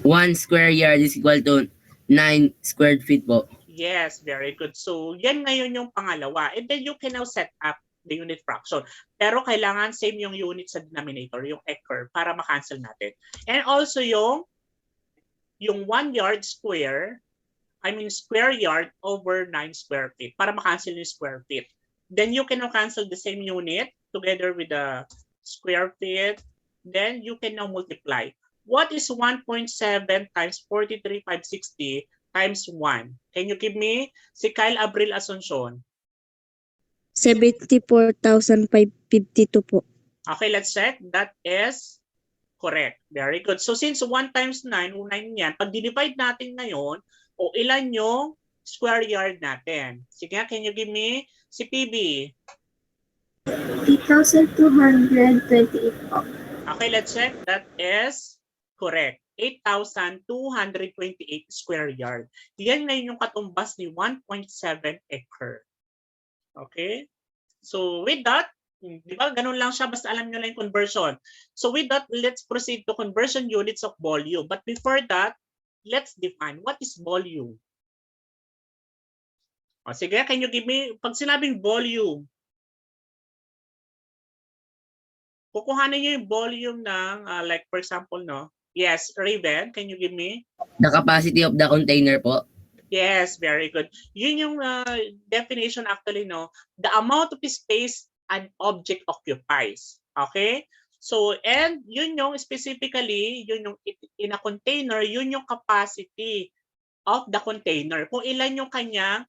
F: 1 square yard is equal to 9 square feet po.
A: Yes, very good. So, yan ngayon yung pangalawa. And then you can now set up the unit fraction. Pero kailangan same yung unit sa denominator, yung acre, para makancel natin. And also yung 1 yard square, I mean square yard over 9 square feet, para makancel yung square feet. Then you can now cancel the same unit together with the square feet. Then you can now multiply. What is 1.7 times 43,560 times 1? Can you give me si Kyle Abril Asuncion?
J: 74,552 po.
A: Okay, let's check. That is correct. Very good. So since 1 times 9, 9 yan, pag divide natin ngayon, o ilan yung square yard natin? Sige, can you give me si PB?
D: 8,228 po.
A: Okay, let's check. That is correct. 8,228 square yard. Yan ngayon yung katumbas ni 1.7 acre. Okay? So with that, di ba, ganun lang siya, basta alam nyo lang yung conversion. So with that, let's proceed to conversion units of volume. But before that, let's define what is volume. O, sige, can you give me, pag sinabing volume, kukuhanin nyo yung volume ng, like for example, no? Yes, Raven, can you give me?
F: The capacity of the container po.
A: Yes, very good. Yun yung definition actually, no? The amount of space an object occupies. Okay? So, and yun yung specifically, yun yung in a container, yun yung capacity of the container. Kung ilan yung kanya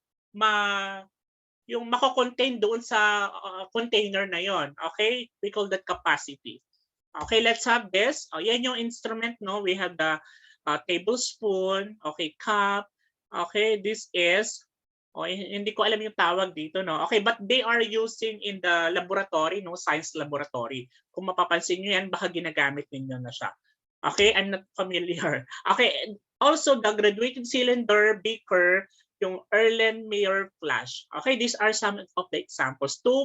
A: yung mako-contain doon sa container na yon. Okay? We call that capacity. Okay, let's have this. Yan yung instrument, no? We have the tablespoon, okay, cup. Okay, this is, hindi ko alam yung tawag dito, no? Okay, but they are using in the laboratory, no? Science laboratory. Kung mapapansin nyo yan, baka ginagamit ninyo na siya. Okay, I'm not familiar. Okay, also the graduated cylinder, beaker, yung Erlenmeyer flash. Okay, these are some of the examples to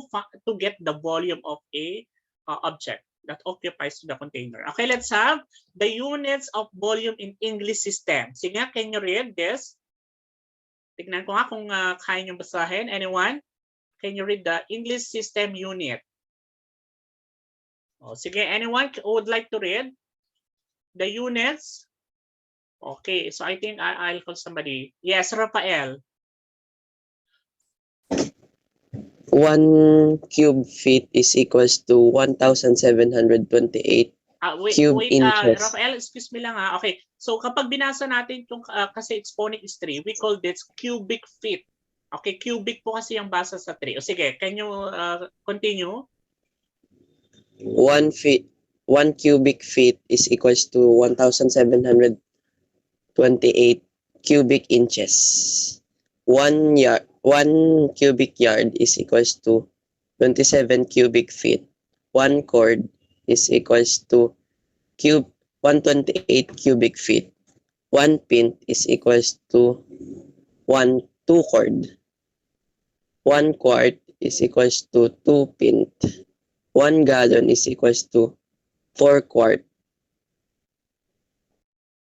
A: get the volume of a object that occupies the container. Okay, let's have the units of volume in English system. Sige, can you read this? Tignan ko nga kung kaya nyo basahin. Anyone? Can you read the English system unit? Oh, sige, anyone would like to read the units? Okay, so I think I'll call somebody. Yes, Rafael.
G: 1 cube feet is equals to 1,728 cube inches.
A: Rafael, excuse me lang ha. Okay, so kapag binasa natin itong, kasi exponent is 3, we call this cubic feet. Okay, cubic po kasi yung basa sa 3. O sige, can you continue?
G: 1 cubic feet is equals to 1,728 cubic inches. 1 cubic yard is equals to 27 cubic feet. 1 cord is equals to 128 cubic feet. 1 pint is equals to 2 cord. 1 quart is equals to 2 pint. 1 gallon is equals to 4 quart.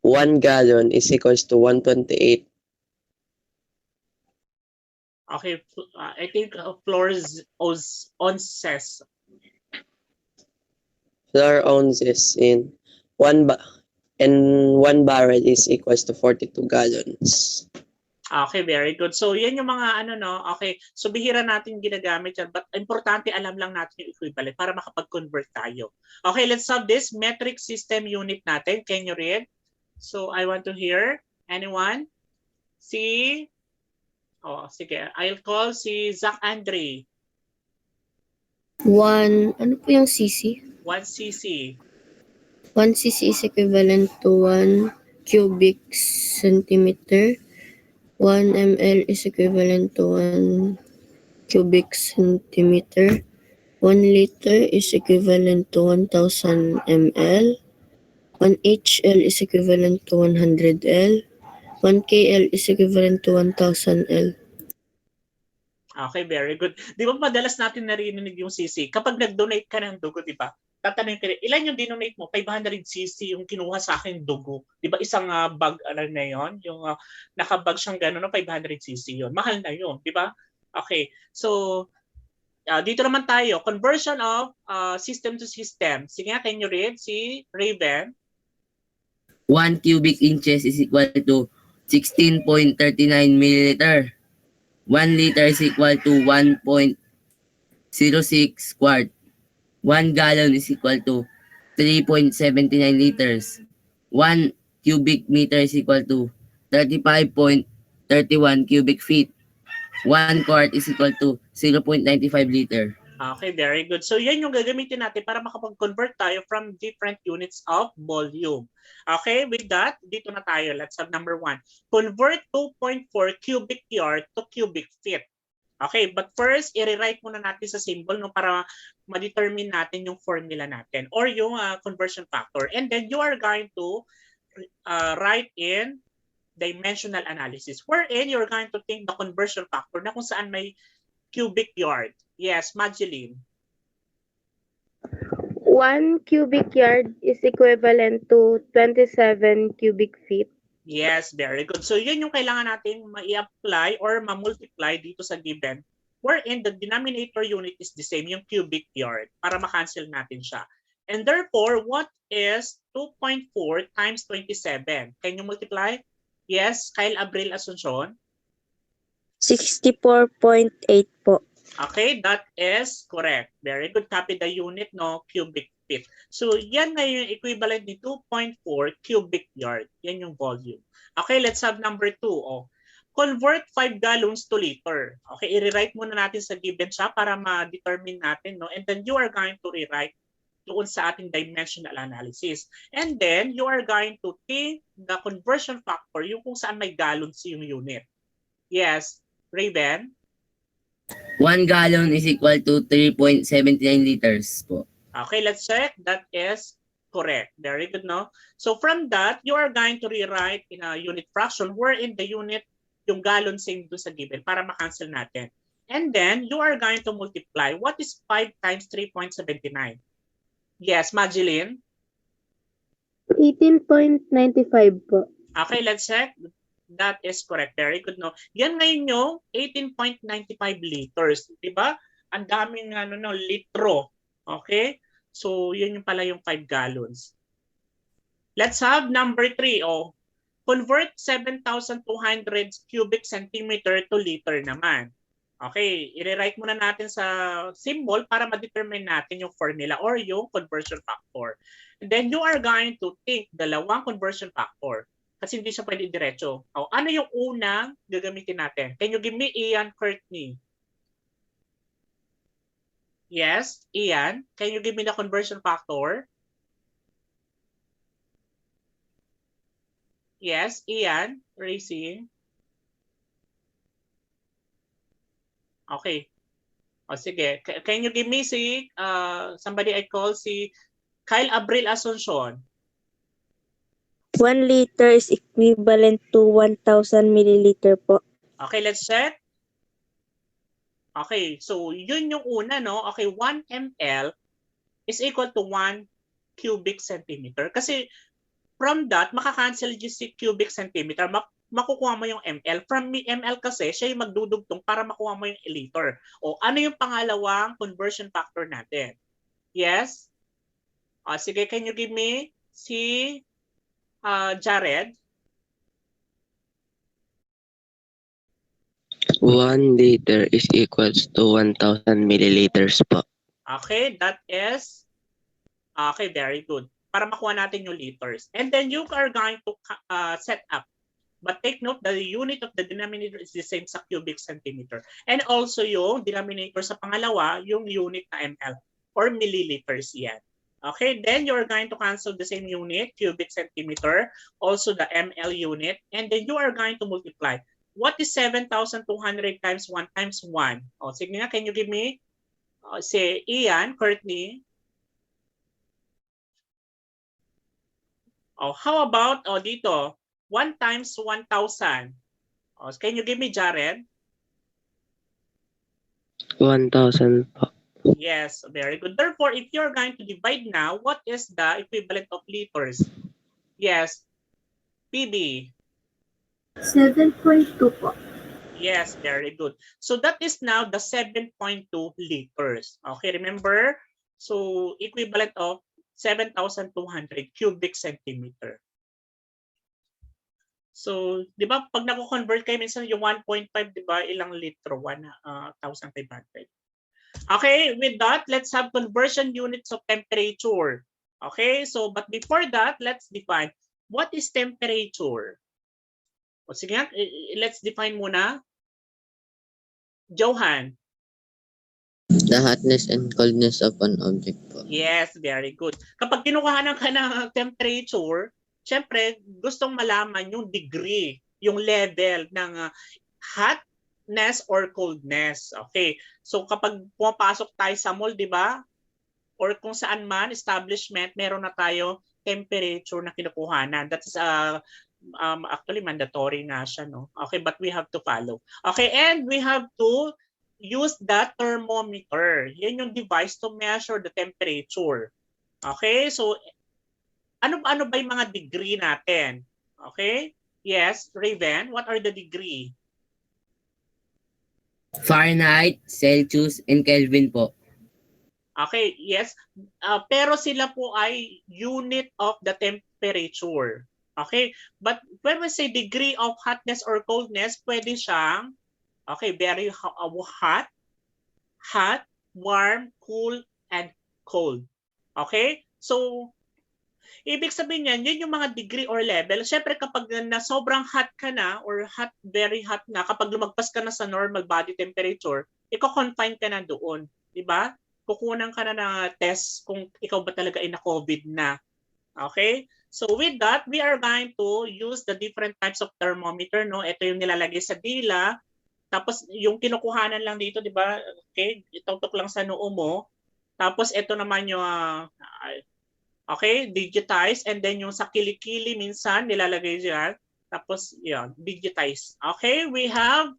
G: 1 gallon is equals to 128.
A: Okay, I think floors ounces.
G: Flour ounces in 1 barrel is equals to 42 gallons.
A: Okay, very good. So yan yung mga Okay, so bihira natin ginagamit yan, but importante alam lang natin yung equivalent para makapag-convert tayo. Okay, let's have this metric system unit natin. Can you read? So I want to hear. Anyone? Sige. I'll call si Zach Andre.
E: 1, ano po yung cc?
A: 1 cc.
E: 1 cc is equivalent to 1 cubic centimeter. 1 ml is equivalent to 1 cubic centimeter. 1 liter is equivalent to 1,000 ml. 1 HL is equivalent to 100 L. 1 KL is equivalent to 1,000 L.
A: Okay, very good. Di ba madalas natin narinig yung CC? Kapag nag-donate ka ng dugo, di ba? Tatanungin ka rin, ilan yung dinonate mo? 500 cc yung kinuha sa akin dugo. Di ba isang bag na yon? Yung nakabag siyang gano'n, 500 cc yun. Mahal na yun, di ba? Okay, so dito naman tayo. Conversion of system to system. Sige nga, can you read si Raven?
F: 1 cubic inches is equal to 16.39 milliliter. 1 liter is equal to 1.06 quart. 1 gallon is equal to 3.79 liters. 1 cubic meter is equal to 35.31 cubic feet. 1 quart is equal to 0.95 liter.
A: Okay, very good. So yan yung gagamitin natin para makapag-convert tayo from different units of volume. Okay, with that, dito na tayo. Let's have number 1. Convert 2.4 cubic yard to cubic feet. Okay, but first, i-rewrite muna natin sa symbol no, para ma-determine natin yung formula natin or yung conversion factor. And then you are going to write in dimensional analysis wherein you're going to think the conversion factor na kung saan may cubic yard. Yes, Magdalene.
I: 1 cubic yard is equivalent to 27 cubic feet.
A: Yes, very good. So yun yung kailangan natin ma-apply or ma-multiply dito sa given wherein the denominator unit is the same, yung cubic yard, para ma-cancel natin siya. And therefore, what is 2.4 times 27? Can you multiply? Yes, Kyle Abril Asuncion.
J: 64.8 po.
A: Okay, that is correct. Very good. Copy the unit, no? Cubic feet. So, yan na yung equivalent ni 2.4 cubic yard. Yan yung volume. Okay, let's have number 2. Oh. Convert 5 gallons to liter. Okay, i-rewrite muna natin sa given siya para ma-determine natin, no? And then you are going to rewrite doon sa ating dimensional analysis. And then, you are going to take the conversion factor, yung kung saan may gallons yung unit. Yes, Raven?
F: 1 gallon is equal to 3.79 liters po.
A: Okay, let's check. That is correct. Very good, no? So from that, you are going to rewrite in a unit fraction wherein the unit, yung gallon same doon sa given para ma-cancel natin. And then, you are going to multiply. What is 5 times 3.79? Yes, Magdalene?
I: 18.95 po.
A: Okay, let's check. That is correct. Very good, no? Yan ngayon yung 18.95 liters. Diba? Ang daming litro. Okay? So, yun yung pala yung 5 gallons. Let's have number 3. Oh. Convert 7,200 cubic centimeter to liter naman. Okay, i-rewrite muna natin sa symbol para ma-determine natin yung formula or yung conversion factor. And then you are going to take dalawang conversion factor. Kasi hindi siya pwede diretso. O, ano yung unang gagamitin natin? Can you give me Ian Courtney? Yes, Ian. Can you give me the conversion factor? Yes, Ian. Racing. Okay. O, sige. Can you give me si, somebody I call si Kyle Abril Asuncion?
J: 1 liter is equivalent to 1,000 milliliter po.
A: Okay, let's check. Okay, so yun yung una, no? Okay, 1 ml is equal to 1 cubic centimeter. Kasi from that, makakancel yung si cubic centimeter, makukuha mo yung ml. From ml kasi, siya yung magdudugtong para makuha mo yung liter. O ano yung pangalawang conversion factor natin? Yes? O, sige, can you give me si Jared?
G: 1 liter is equals to 1,000 milliliters po.
A: Okay, that is, okay, very good. Para makuha natin yung liters. And then you are going to set up. But take note that the unit of the denominator is the same sa cubic centimeter. And also yung denominator sa pangalawa, yung unit na ml or milliliters yan. Okay, then you're going to cancel the same unit, cubic centimeter, also the ml unit, and then you are going to multiply. What is 7,200 times 1 times 1? Oh, sige nga, can you give me, say, Ian, Courtney? Oh, how about, dito, 1 times 1,000? Oh, can you give me, Jared?
G: 1,000 po.
A: Yes, very good. Therefore, if you're going to divide now, what is the equivalent of liters? Yes, PB.
D: 7.2 po.
A: Yes, very good. So that is now the 7.2 liters. Okay, remember? So equivalent of 7,200 cubic centimeter. So, di ba, pag nako-convert kayo minsan yung 1.5, di ba, ilang litro? 1,500. Okay, with that, let's have conversion units of temperature. Okay, so but before that, let's define what is temperature. O sige, let's define muna. Johan?
H: The hotness and coldness of an object po.
A: Yes, very good. Kapag kinukuhanan ka ng temperature, syempre gustong malaman yung degree, yung level ng hotness or coldness. Okay. So kapag pumapasok tayo sa mall, di ba? Or kung saan man, establishment, meron na tayo temperature na kinukuhanan. That's actually mandatory na siya, no? Okay, but we have to follow. Okay, and we have to use that thermometer. Yan yung device to measure the temperature. Okay, so ano ba yung mga degree natin? Okay, yes, Raven, what are the degree?
F: Fahrenheit, Celsius, and Kelvin po.
A: Okay, yes. Pero sila po ay unit of the temperature. Okay, but when we say degree of hotness or coldness, pwede siyang, okay, very hot, warm, cool, and cold. Okay, so ibig sabihin yan, yun yung mga degree or level. Siyempre kapag na sobrang hot ka na or hot, very hot na, kapag lumagpas ka na sa normal body temperature, iko-confine ka na doon. Diba? Kukunan ka na ng test kung ikaw ba talaga ay na-COVID na. Okay? So with that, we are going to use the different types of thermometer. No? Ito yung nilalagay sa dila. Tapos yung kinukuhanan lang dito, di ba? Okay? Itutok lang sa noo mo. Tapos ito naman yung okay, digitize. And then yung sa kilikili minsan nilalagay diyan. Tapos yun, digitize. Okay, we have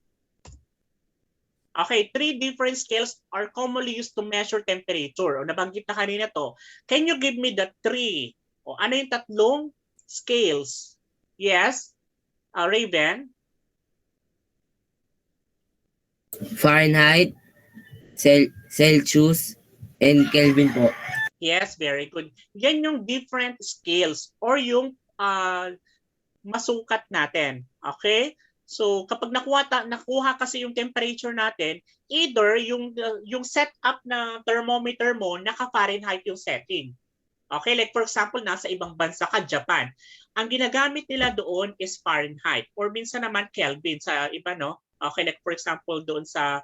A: three different scales are commonly used to measure temperature. O nabanggit na kanina to. Can you give me the three? O ano yung tatlong scales? Yes, Raven?
F: Fahrenheit, Celsius, and Kelvin po.
A: Yes, very good. Yan yung different scales or yung masukat natin. Okay? So kapag nakuha kasi yung temperature natin, either yung setup na thermometer mo, naka-Fahrenheit yung setting. Okay, like for example, nasa ibang bansa ka, Japan. Ang ginagamit nila doon is Fahrenheit or minsan naman Kelvin sa iba, no? Okay, like for example, doon sa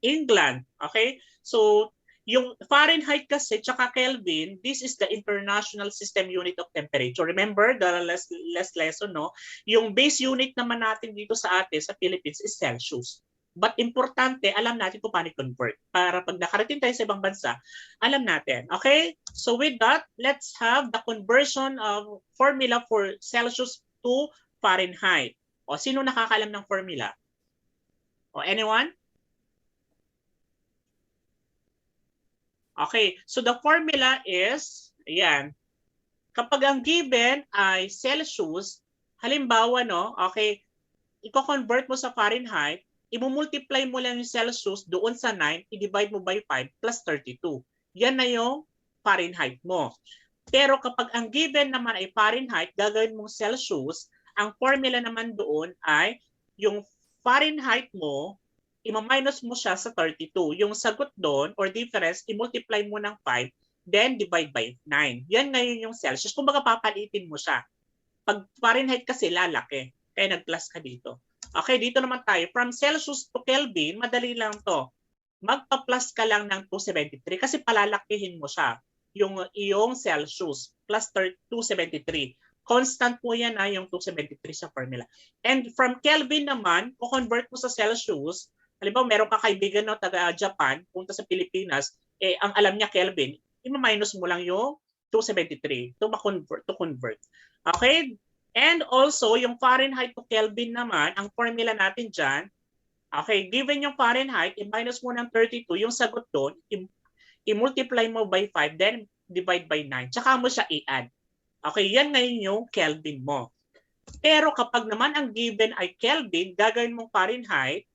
A: England. Okay, so yung Fahrenheit kasi tsaka Kelvin, this is the international system unit of temperature. Remember the last lesson, no? Yung base unit naman natin dito sa atin, sa Philippines, is Celsius. But importante, alam natin kung paano convert. Para pag nakarating tayo sa ibang bansa, alam natin. Okay? So with that, let's have the conversion of formula for Celsius to Fahrenheit. O sino nakakaalam ng formula? O anyone? Okay, so the formula is, ayan, kapag ang given ay Celsius, halimbawa, no, okay, i-convert mo sa Fahrenheit, i-multiply mo lang yung Celsius doon sa 9, i-divide mo by 5 plus 32. Yan na yung Fahrenheit mo. Pero kapag ang given naman ay Fahrenheit, gagawin mong Celsius, ang formula naman doon ay yung Fahrenheit mo, i-minus mo siya sa 32. Yung sagot doon or difference, i-multiply mo ng 5, then divide by 9. Yan ngayon yung Celsius. Kung baga papalitin mo siya. Pag Fahrenheit kasi lalaki, kaya nag-plus ka dito. Okay, dito naman tayo. From Celsius to Kelvin, madali lang to. Magpa-plus ka lang ng 273 kasi palalakihin mo siya. Yung iyong Celsius plus 273. Constant po yan yung 273 sa formula. And from Kelvin naman, kung convert mo sa Celsius, halimbawa meron ka kaibigan na taga Japan, punta sa Pilipinas, ang alam niya Kelvin, i-minus mo lang yung 273 to convert. Okay? And also, yung Fahrenheit to Kelvin naman, ang formula natin dyan, okay, given yung Fahrenheit, i-minus mo ng 32, yung sagot doon, i-multiply mo by 5, then divide by 9. Tsaka mo siya i-add. Okay, yan ngayon yung Kelvin mo. Pero kapag naman ang given ay Kelvin, gagawin mong Fahrenheit,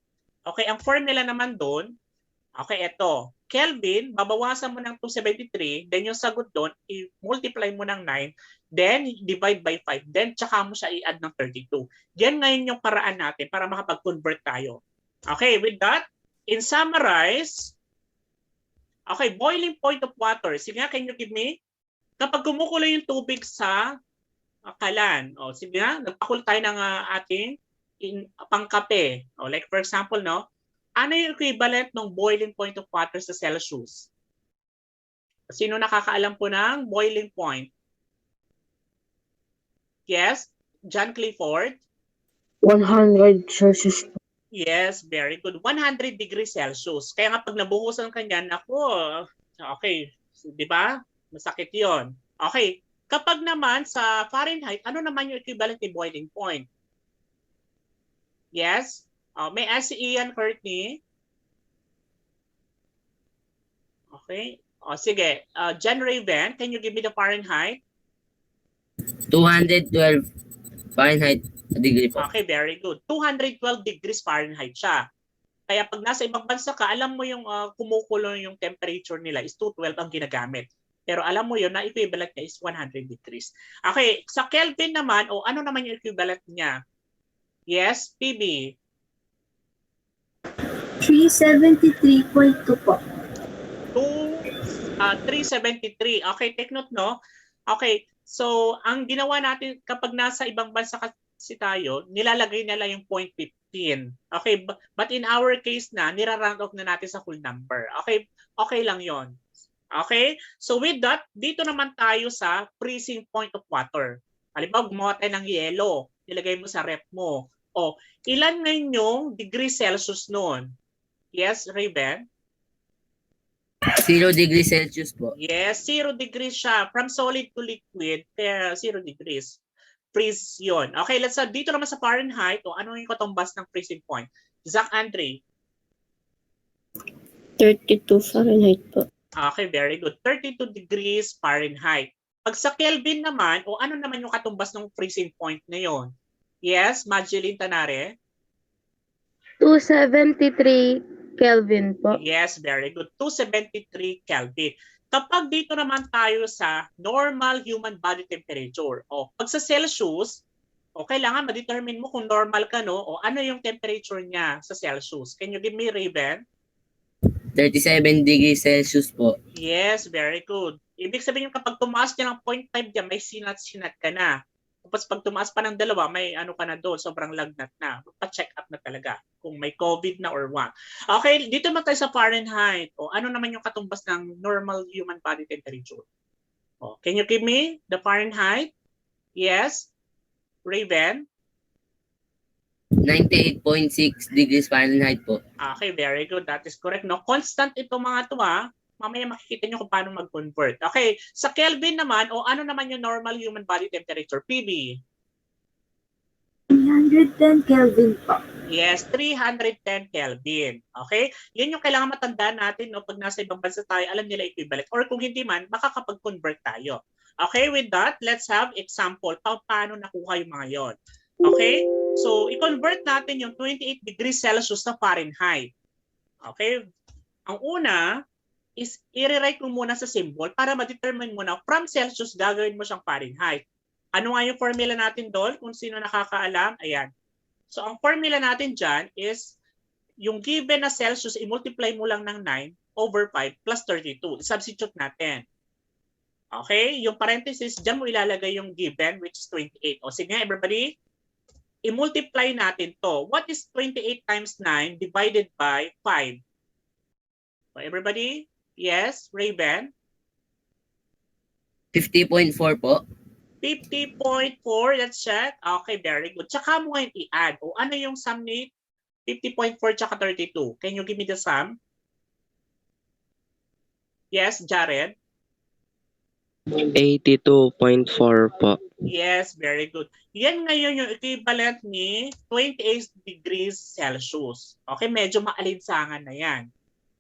A: okay, ang formula naman doon, okay, eto, Kelvin, babawasan mo ng 273, then yung sagot doon, i-multiply mo ng 9, then divide by 5, then tsaka mo siya i-add ng 32. Yan ngayon yung paraan natin para makapag-convert tayo. Okay, with that, in summarize, okay, boiling point of water. Sige nga, can you give me? Kapag kumukulo yung tubig sa kalan, sige nga, nagpakulo tayo ng ating pangkape. Like for example, no, Ano yung equivalent ng boiling point of water sa Celsius? Sino nakakaalam po ng boiling point? Yes, John Clifford?
J: 100 Celsius.
A: Yes, very good. 100 degrees Celsius. Kaya nga pag nabuhusan ka niyan, ako, okay, di ba? Masakit yon. Okay, kapag naman sa Fahrenheit, ano naman yung equivalent ni boiling point? Yes? May ask si Ian Courtney. Okay. Sige. John Raven, can you give me the Fahrenheit?
F: 212 Fahrenheit degree po.
A: Okay, very good. 212 degrees Fahrenheit siya. Kaya pag nasa ibang bansa ka, alam mo yung kumukulo yung temperature nila is 212 ang ginagamit. Pero alam mo yun na equivalent niya is 100 degrees. Okay, sa Kelvin naman, o ano naman yung equivalent niya? Yes, PB?
D: 373.2 po.
A: 373. Okay, take note, no? Okay, so ang ginawa natin kapag nasa ibang bansa kasi tayo, nilalagay nila yung 0.15. Okay, but in our case na, nira-round off na natin sa full number. Okay, okay lang yon. Okay, so with that, dito naman tayo sa freezing point of water. Halimbawa, gumawa tayo ng yelo, nilagay mo sa ref mo. O, ilan ngayon yung degree Celsius noon? Yes, Raven?
F: 0 degrees Celsius po.
A: Yes, 0 degrees siya. From solid to liquid, 0 degrees. Freeze yun. Okay, let's say dito naman sa Fahrenheit, o ano yung katumbas ng freezing point? Zach Andre?
E: 32 Fahrenheit po.
A: Okay, very good. 32 degrees Fahrenheit. Pag sa Kelvin naman, o ano naman yung katumbas ng freezing point na yun? Yes, Madeline Tanare?
I: 273 Kelvin po.
A: Yes, very good. 273 Kelvin. Kapag dito naman tayo sa normal human body temperature, o pag sa Celsius, o kailangan ma-determine mo kung normal ka, no? O ano yung temperature niya sa Celsius? Can you give me, Raven?
F: 37 degrees Celsius po.
A: Yes, very good. Ibig sabihin yung kapag tumaas niya ng 0.5 dyan, may sinat-sinat ka na. Tapos pag tumaas pa ng 2, may ano ka na doon, sobrang lagnat na. Pa-check up na talaga kung may COVID na or what. Okay, dito naman tayo sa Fahrenheit. O ano naman yung katumbas ng normal human body temperature? O, can you give me the Fahrenheit? Yes? Raven?
F: 98.6 degrees Fahrenheit po.
A: Okay, very good. That is correct. No, constant ito mga to ha. Mamaya makikita nyo kung paano mag-convert. Okay, sa Kelvin naman, o ano naman yung normal human body temperature? PB?
D: 310 Kelvin po.
A: Yes, 310 Kelvin. Okay? Yun yung kailangan matandaan natin, no? Pag nasa ibang bansa tayo, alam nila equivalent. Or kung hindi man, makakapag-convert tayo. Okay, with that, let's have example. Paano nakuha yung mga yon. Okay? So, i-convert natin yung 28 degrees Celsius na Fahrenheit. Okay? Ang una is i-rewrite mo muna sa symbol para ma-determine mo na from Celsius gagawin mo siyang Fahrenheit. Ano nga yung formula natin doon? Kung sino nakakaalam, ayan. So, ang formula natin dyan is yung given na Celsius, i-multiply mo lang ng 9/5 plus 32. I-substitute natin. Okay? Yung parenthesis, dyan mo ilalagay yung given, which is 28. O sige, everybody, i-multiply natin to. What is 28 times 9 divided by 5? So, everybody? Yes, Raven?
F: 50.4 po.
A: 50.4, let's check. Okay, very good. Tsaka mo ngayon i-add. O ano yung sum ni 50.4 tsaka 32? Can you give me the sum? Yes, Jared?
G: 82.4 po.
A: Yes, very good. Yan ngayon yung equivalent ni 28 degrees Celsius. Okay, medyo maalinsangan na yan.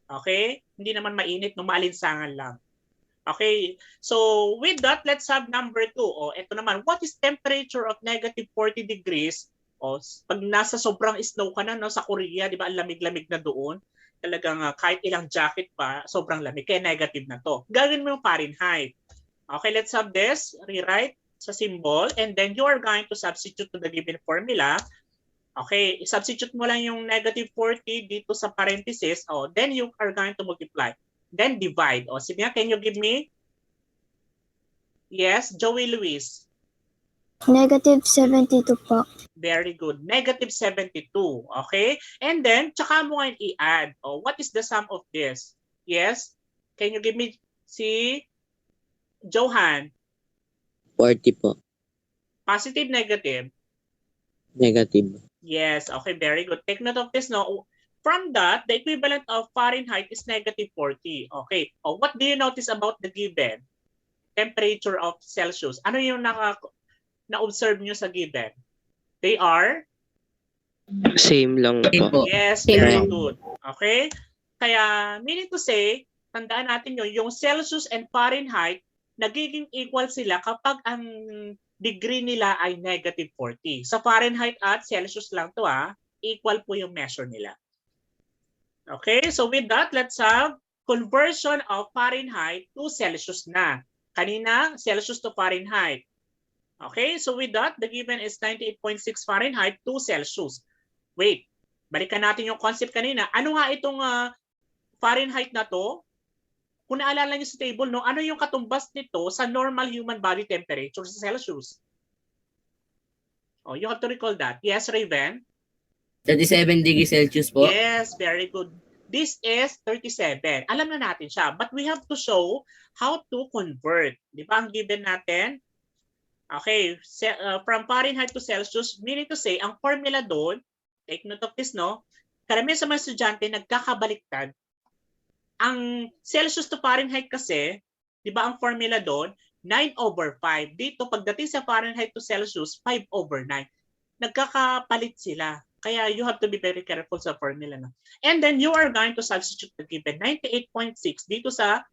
A: Okay? Hindi naman mainit, no, maalinsangan lang. Okay, so with that, let's have number 2. O, ito naman, what is temperature of negative 40 degrees? O, pag nasa sobrang snow ka na, no, sa Korea, di ba, ang lamig-lamig na doon. Talagang kahit ilang jacket pa, sobrang lamig. Kaya negative na to. Gawin mo yung Fahrenheit. Okay, let's have this. Rewrite sa symbol. And then you are going to substitute to the given formula. Okay, substitute mo lang yung negative 40 dito sa parenthesis. Oh, then you are going to multiply. Then divide. O, sige nga, can you give me? Yes, Joey Luis.
J: Negative 72 po.
A: Very good. Negative 72. Okay? And then, tsaka mo ngayon i-add. Oh, what is the sum of this? Yes? Can you give me si Johan?
H: 40 po.
A: Positive, negative?
H: Negative.
A: Yes. Okay, very good. Take note of this. No? From that, the equivalent of Fahrenheit is negative 40. Okay. Oh, what do you notice about the given temperature of Celsius? Ano yung na-observe nyo sa given? They are?
G: Same lang
F: Same
G: po.
F: po.
A: Yes,
E: Same
A: very
E: lang.
A: good. Okay? Kaya, meaning to say, tandaan natin yung Celsius and Fahrenheit, nagiging equal sila kapag ang degree nila ay negative 40. Sa Fahrenheit at Celsius lang to equal po yung measure nila. Okay, so with that, let's have conversion of Fahrenheit to Celsius na. Kanina, Celsius to Fahrenheit. Okay, so with that, the given is 98.6 Fahrenheit to Celsius. Wait, balikan natin yung concept kanina. Ano nga itong Fahrenheit na to? Kung naalala niyo sa table, no, ano yung katumbas nito sa normal human body temperature sa Celsius? Oh, you have to recall that. Yes, Raven?
F: 37 degrees Celsius po.
A: Yes, very good. This is 37. Alam na natin siya. But we have to show how to convert. Di ba ang given natin? Okay, from Fahrenheit to Celsius, meaning to say, ang formula doon, take note of this, no? Karamihan sa mga estudyante, nagkakabaliktad. Ang Celsius to Fahrenheit kasi, di ba ang formula doon, 9/5. Dito, pagdating sa Fahrenheit to Celsius, 5/9. Nagkakapalit sila. Kaya you have to be very careful sa formula. No? And then you are going to substitute the given 98.6 dito sa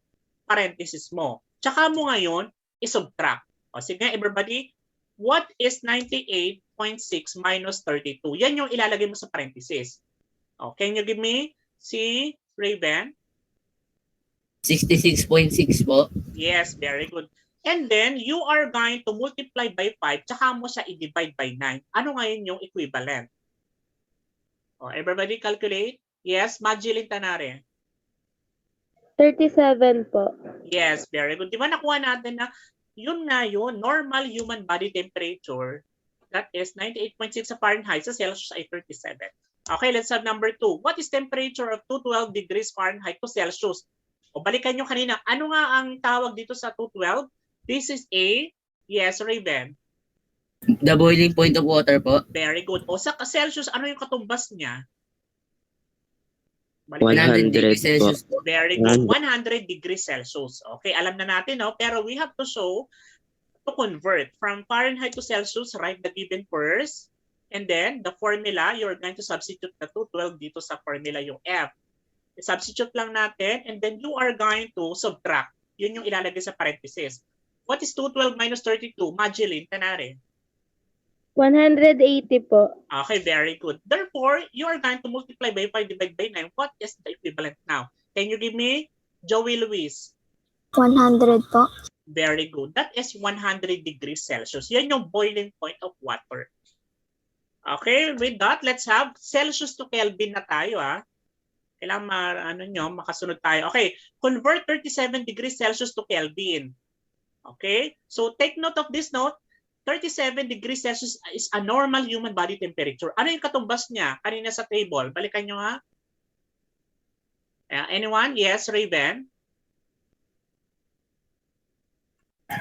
A: parenthesis mo. Tsaka mo ngayon, isubtract. O sige, everybody, what is 98.6 minus 32? Yan yung ilalagay mo sa parenthesis. O, can you give me si Raven?
F: 66.6 po.
A: Yes, very good. And then, you are going to multiply by 5, tsaka mo siya i-divide by 9. Ano ngayon yung equivalent? O, everybody calculate? Yes, Magilin Tanare.
I: 37 po.
A: Yes, very good. Di ba nakuha natin na yun nga yun, normal human body temperature, that is 98.6 sa Fahrenheit, sa Celsius ay 37. Okay, let's have number 2. What is temperature of 212 degrees Fahrenheit to Celsius? O balikan nyo kanina, ano nga ang tawag dito sa 212? This is a, yes, Raven.
F: The boiling point of water po.
A: Very good. O sa Celsius, ano yung katumbas niya?
F: 100 degrees
G: 100
F: Celsius po.
A: Very good. 100 degrees Celsius. Okay, alam na natin, no? Pero we have to show to convert from Fahrenheit to Celsius, write the given first. And then, the formula, you're going to substitute the 212 dito sa formula yung F. Substitute lang natin, and then you are going to subtract. Yun yung ilalagay sa parenthesis. What is 212 minus 32? Magilin, Tanare.
I: 180 po.
A: Okay, very good. Therefore, you are going to multiply by 5 divided by 9. What is the equivalent now? Can you give me Joey Luis?
J: 100 po.
A: Very good. That is 100 degrees Celsius. Yan yung boiling point of water. Okay, with that, let's have Celsius to Kelvin na tayo. Kailangan makasunod tayo. Okay, convert 37 degrees Celsius to Kelvin. Okay, so take note of this note. 37 degrees Celsius is a normal human body temperature. Ano yung katumbas niya? Kanina sa table. Balikan nyo ha. Anyone? Yes, Raven?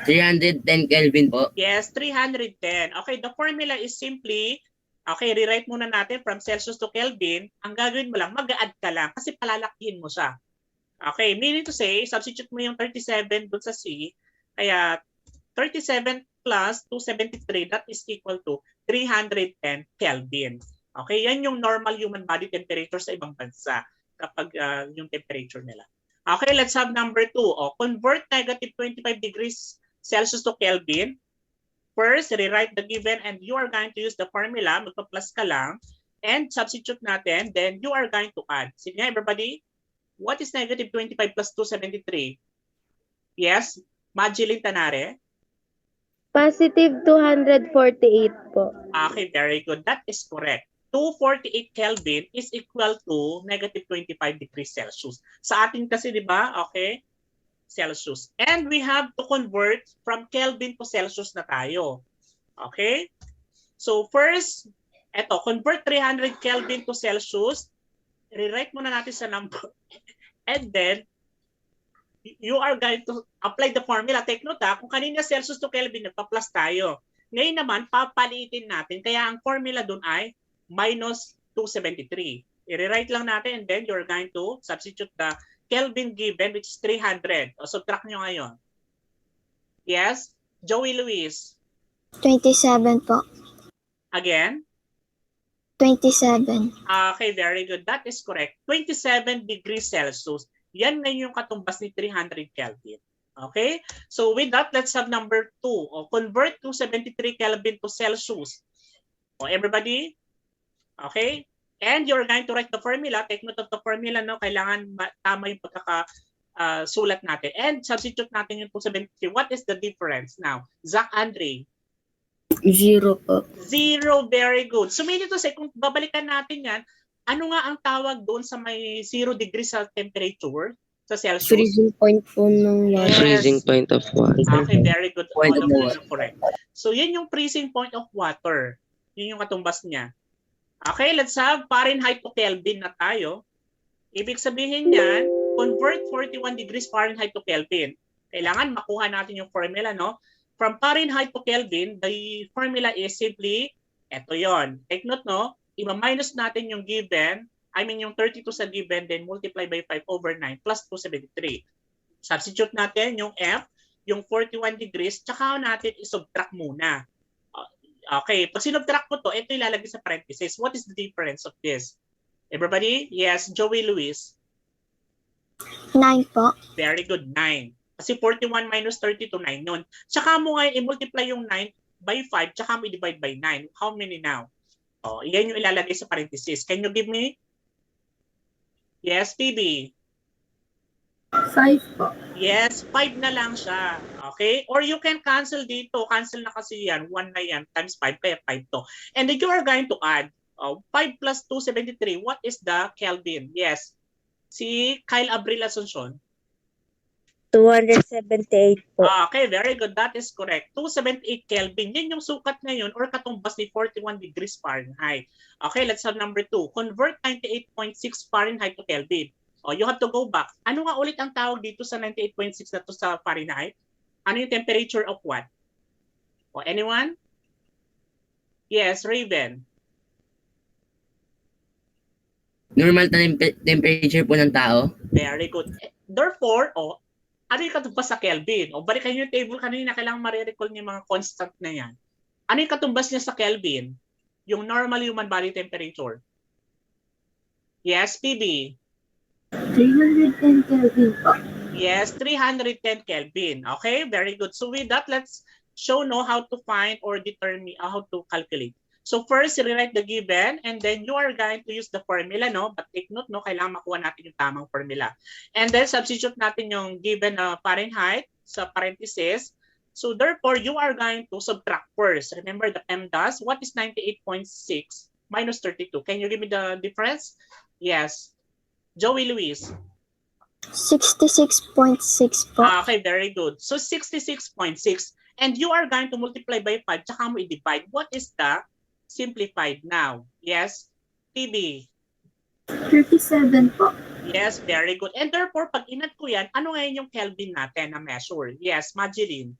F: 310 Kelvin po.
A: Yes, 310. Okay, the formula is simply, okay, rewrite muna natin from Celsius to Kelvin. Ang gagawin mo lang, mag-add ka lang kasi palalakihin mo siya. Okay, meaning to say, substitute mo yung 37 dun sa C. Kaya 37 plus 273, that is equal to 310 Kelvin. Okay, yan yung normal human body temperature sa ibang bansa kapag yung temperature nila. Okay, let's have number 2. Convert negative 25 degrees Celsius to Kelvin. First, rewrite the given and you are going to use the formula. Magpa-plus ka lang and substitute natin. Then you are going to add. Sige nga, everybody. What is negative 25 plus 273? Yes, Magilin Tanare.
I: Positive 248 po.
A: Okay, very good. That is correct. 248 Kelvin is equal to negative 25 degrees Celsius. Sa atin kasi, di ba? Okay, Celsius. And we have to convert from Kelvin to Celsius na tayo. Okay? So first, eto, convert 300 Kelvin to Celsius. Rewrite muna natin sa number. And then, you are going to apply the formula. Take note ha, kung kanina Celsius to Kelvin, nagpa-plus tayo. Ngayon naman, papalitin natin. Kaya ang formula dun ay minus 273. I-rewrite lang natin and then you're going to substitute the Kelvin given which is 300. O subtract nyo ngayon. Yes? Joey Luis.
J: 27 po.
A: Again?
J: 27.
A: Okay, very good. That is correct. 27 degrees Celsius. Yan ngayon yung katumbas ni 300 Kelvin. Okay? So with that, let's have number 2. O, convert 273 Kelvin to Celsius. O, everybody? Okay? And you're going to write the formula. Take note of the formula. No? Kailangan tama yung pagkakasulat natin. And substitute natin yung 273. What is the difference now? Zach Andre?
E: 0 po.
A: 0. Very good. So meaning to say, kung babalikan natin yan, ano nga ang tawag doon sa may 0 degrees sa temperature sa Celsius?
E: Freezing point po ng water.
A: Yes.
G: Freezing point of water.
A: Okay, very good.
F: Point
A: All
F: of
A: of you
F: water.
A: are correct. So yan yung freezing point of water. Yun yung katumbas niya. Okay, let's have Fahrenheit to Kelvin na tayo. Ibig sabihin niyan, convert 41 degrees Fahrenheit to Kelvin. Kailangan makuha natin yung formula, no? From Fahrenheit to Kelvin, the formula is simply, eto yon. Take note, no? I-minus natin yung given, I mean yung 32 sa given, then multiply by 5 over 9 plus 273. Substitute natin yung F, yung 41 degrees, tsaka natin isubtract muna. Okay, pag sinubtract ko to, ito ilalagay sa parentheses. What is the difference of this? Everybody? Yes, Joey Luis.
J: 9 po.
A: Very good, 9. Kasi 41 minus 32, 9 yun. Tsaka mo ngayon i-multiply yung 9 by 5, tsaka mo i-divide by 9. How many now? Oh, yan yung ilalagay sa parentheses. Can you give me? Yes, PB.
D: 5 po.
A: Yes, 5 na lang siya. Okay? Or you can cancel dito. Cancel na kasi yan. 1 na yan times 5. Kaya 5 to. And then you are going to add 5 plus 273. What is the Kelvin? Yes. Si Kyle Abril Asuncion.
J: 278 po.
A: Okay, very good. That is correct. 278 Kelvin. Yan yung sukat ngayon or katumbas ni 41 degrees Fahrenheit. Okay, let's have number 2. Convert 98.6 Fahrenheit to Kelvin. Oh, you have to go back. Ano nga ulit ang tawag dito sa 98.6 na to sa Fahrenheit? Ano yung temperature of what? Oh, anyone? Yes, Raven.
F: Normal na temperature po ng tao.
A: Very good. Therefore, ano yung katumbas sa Kelvin? Balikan nyo yung table kanina, kailangan marirecall niyo yung mga constant na yan. Ano yung katumbas niya sa Kelvin? Yung normal human body temperature. Yes, PB.
D: 310 Kelvin po.
A: Yes, 310 Kelvin. Okay, very good. So with that, let's show how to find or determine how to calculate. So first, rewrite the given and then you are going to use the formula, no? But take note, no? Kailangan makuha natin yung tamang formula. And then substitute natin yung given na Fahrenheit sa parentheses. So therefore, you are going to subtract first. Remember the PEMDAS. What is 98.6 minus 32? Can you give me the difference? Yes. Joey Luis.
J: 66.6 po.
A: Okay, very good. So 66.6. And you are going to multiply by 5, tsaka mo i-divide. What is the simplified now? Yes, PB.
D: 37 po.
A: Yes, very good. And therefore, pag inat ko yan, ano ngayon yung Kelvin natin na measure? Yes, Majeline.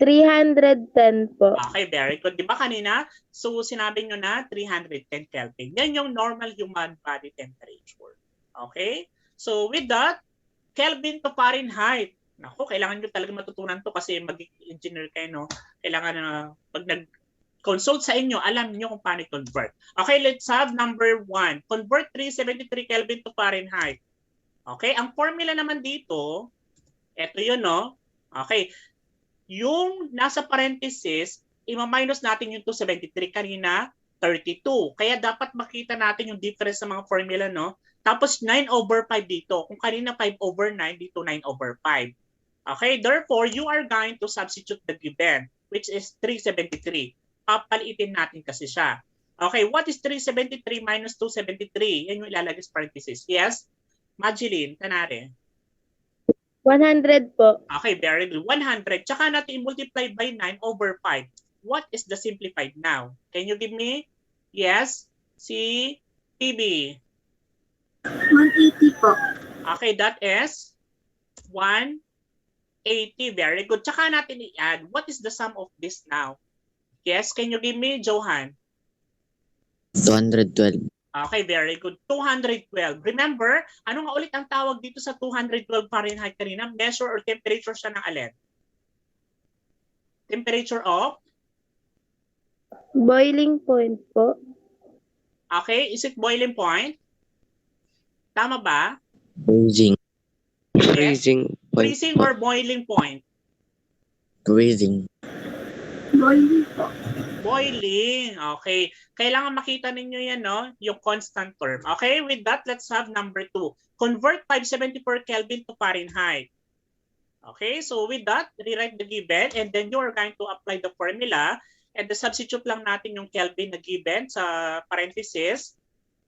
I: 310 po.
A: Okay, very good. Di ba kanina? So, sinabi nyo na 310 Kelvin. Yan yung normal human body temperature. Okay? So, with that, Kelvin to Fahrenheit. Naku, kailangan nyo talaga matutunan to kasi mag-engineer kayo, no? Kailangan na pag nag-consult sa inyo, alam niyo kung paano i-convert. Okay, let's have number 1. Convert 373 Kelvin to Fahrenheit. Okay, ang formula naman dito, eto yun, no? Okay, yung nasa parenthesis, ima-minus natin yung 273 kanina, 32. Kaya dapat makita natin yung difference sa mga formula, no? Tapos 9 over 5 dito. Kung kanina 5 over 9, dito 9 over 5. Okay, therefore, you are going to substitute the given, which is 373. Papalitin natin kasi siya. Okay, what is 373 minus 273? Yan yung ilalagay sa parenthesis. Yes? Majeline, Tanare.
I: 100 po.
A: Okay, very good. 100. Tsaka natin i-multiply by 9 over 5. What is the simplified now? Can you give me? Yes, si PB.
D: 180 po.
A: Okay, that is 180. Very good. Tsaka natin i-add. What is the sum of this now? Yes, can you give me, Johan?
H: 212.
A: Okay, very good. 212. Remember, ano nga ulit ang tawag dito sa 212 Fahrenheit kanina? Measure or temperature siya ng alin? Temperature of?
I: Boiling point po.
A: Okay, is it boiling point? Tama ba?
H: Freezing.
A: Yes.
G: Freezing point
A: Freezing
G: po.
A: or boiling point?
H: Freezing.
D: Boiling po.
A: Boiling. Okay. Kailangan makita ninyo yan, no? Yung constant term. Okay, with that, let's have number 2. Convert 574 Kelvin to Fahrenheit. Okay, so with that, rewrite the given and then you are going to apply the formula and the substitute lang natin yung Kelvin na given sa parenthesis.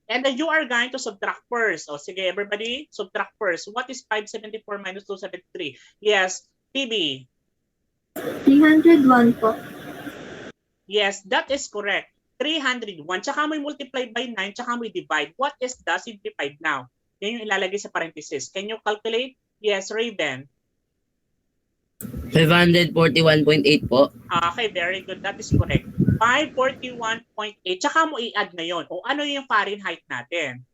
A: And then you are going to subtract first. O sige, everybody, subtract first. What is 574 minus 273? Yes, PB.
D: 301 po.
A: Yes, that is correct. 301. Tsaka mo multiply by 9, tsaka mo divide. What is the simplified now? Yan yung ilalagay sa parenthesis. Can you calculate? Yes, Raven.
F: 541.8 po.
A: Okay, very good. That is correct. 541.8. Tsaka mo i-add ngayon. O ano yung Fahrenheit natin?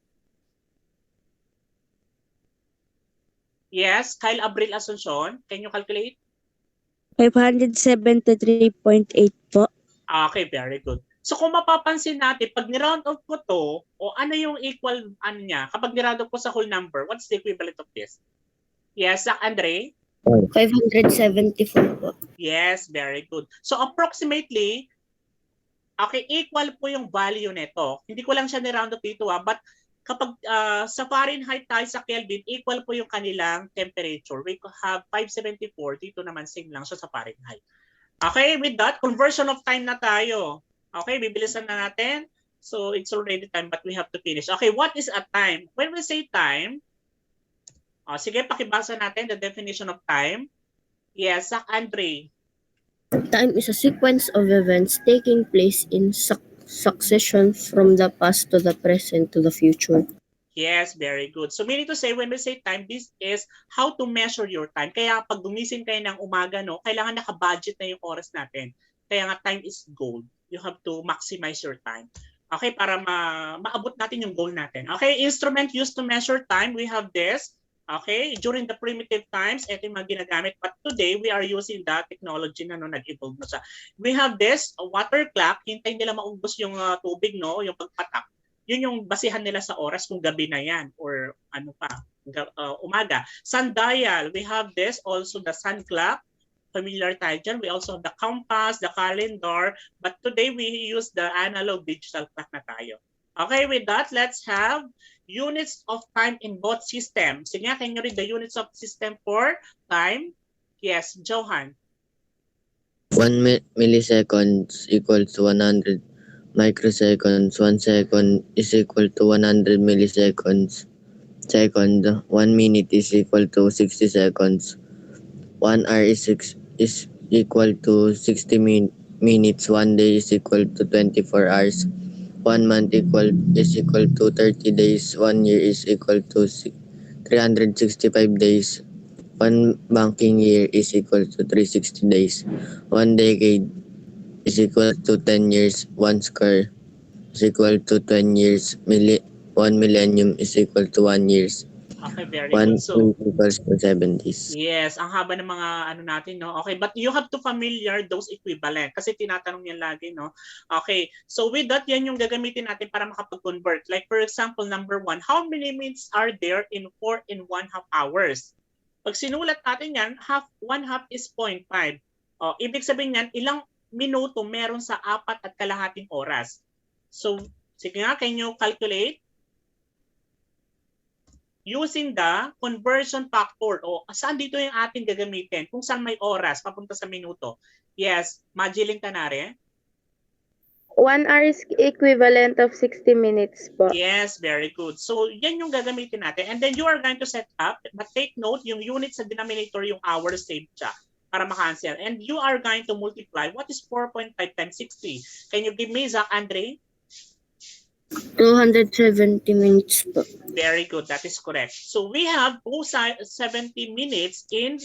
A: Yes, Kyle Abril Asuncion. Can you calculate?
J: 573.8 po.
A: Okay, very good. So kung mapapansin natin, pag ni-round off ko to, o ano yung equal ano niya, kapag ni-round off ko sa whole number, what's the equivalent of this? Yes, Andre?
E: 574 po.
A: Yes, very good. So approximately, okay, equal po yung value nito. Hindi ko lang siya ni-round off dito but kapag sa Fahrenheit tayo sa Kelvin, equal po yung kanilang temperature. We have 574, dito naman same lang siya sa Fahrenheit. Okay, with that, conversion of time na tayo. Okay, bibilisan na natin. So it's already time but we have to finish. Okay, what is a time? When we say time, sige, pakibasa natin the definition of time. Yes, Andre.
E: Time is a sequence of events taking place in succession from the past to the present to the future.
A: Yes, very good. So meaning to say, when we say time, this is how to measure your time. Kaya pag gumising kayo ng umaga, no, kailangan naka-budget na yung oras natin. Kaya nga time is gold. You have to maximize your time. Okay, para maabot natin yung goal natin. Okay, instrument used to measure time, we have this. Okay, during the primitive times, ito yung mga ginagamit. But today, we are using the technology na nag-evolve na siya. We have this, a water clock. Hintay nila maubos yung tubig, no, yung pagpatak. Yun yung basihan nila sa oras kung gabi na yan or ano pa, umaga. Sundial, we have this, also the sun clock. Familiar tayo dyan. We also have the compass, the calendar. But today, we use the analog digital clock na tayo. Okay, with that, let's have units of time in both systems. Sige, can you read the units of system for time? Yes, Johan.
H: 1 milliseconds equals to 100 microseconds. 1 second is equal to 100 milliseconds. Second, 1 minute is equal to 60 seconds. 1 hour is equal to 60 minutes. 1 day is equal to 24 hours. 1 month is equal to 30 days. 1 year is equal to 365 days. 1 banking year is equal to 360 days. 1 decade is equal to 10 years. 1 square is equal to 10 years. 1 millennium is equal to 1 years.
A: Okay, very
H: 1
A: good. So,
H: equals to 70s.
A: yes, ang haba ng mga ano natin, no? Okay, but you have to familiar those equivalent kasi tinatanong yan lagi, no? Okay, so with that, yan yung gagamitin natin para makapag-convert. Like for example, number 1, how many minutes are there in 4 and 1/2 hours? Pag sinulat natin yan, 1/2 is 0.5. Ibig sabihin yan, ilang minuto meron sa 4.5 oras. So, sige nga, can you calculate? Using the conversion factor. O saan dito yung ating gagamitin? Kung saan may oras, papunta sa minuto. Yes, Majiling Tanare.
I: 1 hour is equivalent of 60 minutes po.
A: Yes, very good. So, yan yung gagamitin natin. And then you are going to set up, but take note, yung unit sa denominator, yung hour saved siya. para makancel. And you are going to multiply. What is 4.5 times 60? Can you give me, Zach Andre?
E: 270 minutes po.
A: Very good. That is correct. So we have 270 minutes in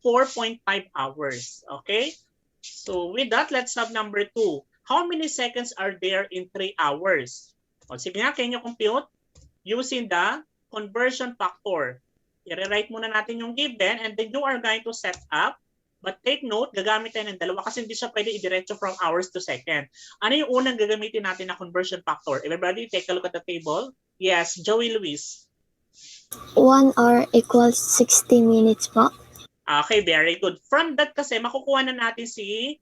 A: 4.5 hours. Okay? So with that, let's have number 2. How many seconds are there in 3 hours? O, sige nga, can you compute? Using the conversion factor. I-rewrite muna natin yung given and then you are going to set up. But take note, gagamit tayo ng dalawa kasi hindi siya pwede idiretso from hours to second. Ano yung unang gagamitin natin na conversion factor? Everybody, take a look at the table. Yes, Joey Luis.
J: 1 hour equals 60 minutes po.
A: Okay, very good. From that kasi, makukuha na natin si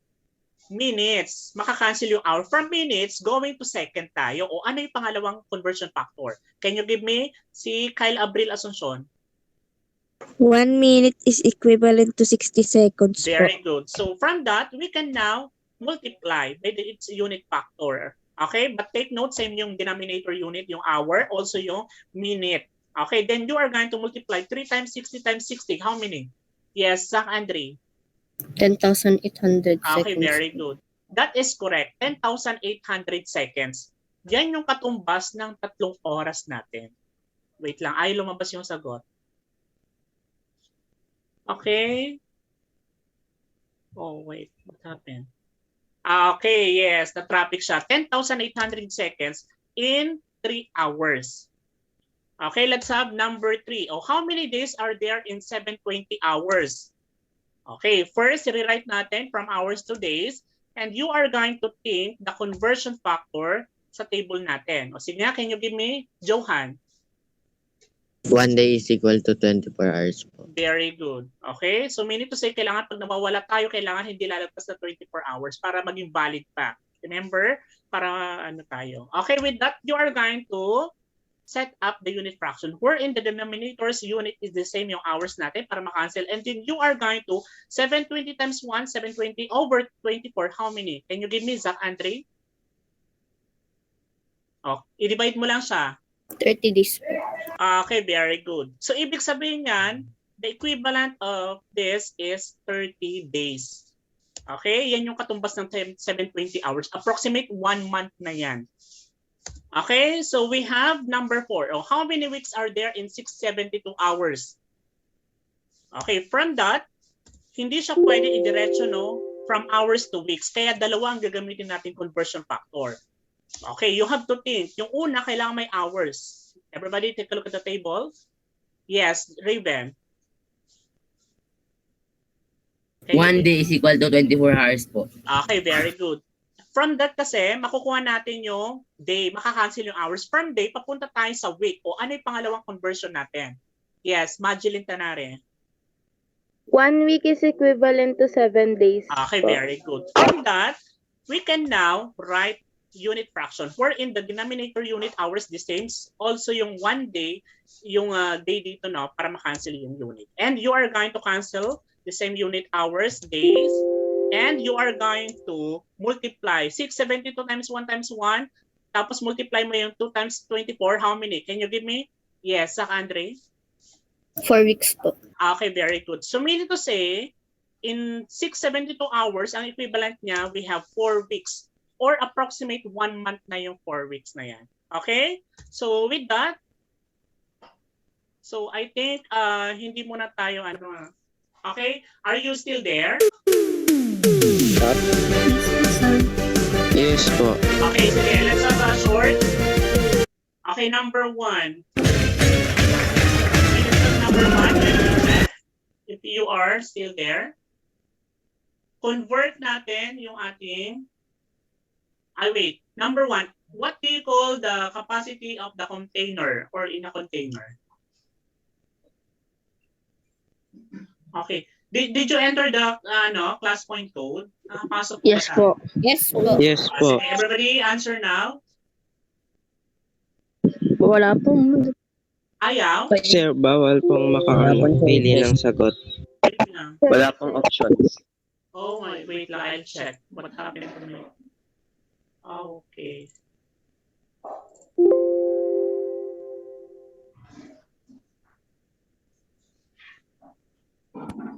A: minutes. Makakancel yung hour. From minutes, going to second tayo. O ano yung pangalawang conversion factor? Can you give me si Kyle Abril Asuncion?
J: 1 minute is equivalent to 60 seconds po.
A: Very good. So from that, we can now multiply by its unit factor. Okay? But take note, same yung denominator unit, yung hour, also yung minute. Okay? Then you are going to multiply 3 times 60 times 60. How many? Yes, Zach Andre.
E: 10,800 seconds.
A: Okay, very good. That is correct. 10,800 seconds. Yan yung katumbas ng 3 oras natin. Wait lang, ay lumabas yung sagot. Okay. Oh, wait. What happened? Okay, yes. The traffic siya. 10,800 seconds in 3 hours. Okay, let's have number 3. Oh, how many days are there in 720 hours? Okay, first, rewrite natin from hours to days. And you are going to think the conversion factor sa table natin. O sige nga, can you give me, Johan?
H: 1 day is equal to 24 hours po.
A: Very good. Okay? So meaning to say, kailangan pag nawawala tayo, kailangan hindi lalagpas na 24 hours para maging valid pa. Remember? Para ano tayo. Okay, with that, you are going to set up the unit fraction wherein the denominator's unit is the same yung hours natin para makancel. And then you are going to 720 times 1, 720 over 24. How many? Can you give me, Zach Andre? Oh, i-divide mo lang siya.
E: 30 days po.
A: Okay, very good. So, ibig sabihin yan, the equivalent of this is 30 days. Okay? Yan yung katumbas ng 720 hours. Approximate 1 month na yan. Okay? So, we have number 4. Oh, how many weeks are there in 672 hours? Okay, from that, hindi siya pwede idiretso, no? From hours to weeks. Kaya dalawa ang gagamitin natin conversion factor. Okay, you have to think. Yung una, kailangan may hours. Everybody take a look at the table. Yes, Raven.
F: 1 day is equal to 24 hours po.
A: Okay, very good. From that kasi, makukuha natin yung day, makakancel yung hours. From day, papunta tayo sa week. O ano yung pangalawang conversion natin? Yes, Magdalene Tanare.
I: 1 week is equivalent to 7 days.
A: Okay,
I: po.
A: very good. From that, we can now write unit fraction wherein the denominator unit hours the same, also yung 1 day, yung day dito, no, para makancel yung unit. And you are going to cancel the same unit hours, days, and you are going to multiply 672 times 1 times 1, tapos multiply mo yung 2 times 24, how many? Can you give me? Yes, Zach Andre?
E: 4 weeks po.
A: Okay, very good. So meaning to say, in 672 hours, ang equivalent niya, we have 4 weeks. Or approximate 1 month na yung 4 weeks na yan. Okay? So with that, so I think hindi muna tayo ano. Okay? Are you still there?
H: Yes po.
A: Okay, sige. Let's have a short. Okay, number 1. Number 1, if you are still there, convert natin yung ating wait. Number 1, what do you call the capacity of the container or in a container? Okay. Did you enter the class point code? Pasok
J: Yes po.
E: Yes po.
H: Yes po.
A: Sige, everybody answer now.
J: Wala po.
A: Ayaw?
G: Sir, bawal pong makapili ng sagot.
A: Wait lang.
G: Wala pong options.
A: Oh, wait lang. I'll check. What happened to me? Okay.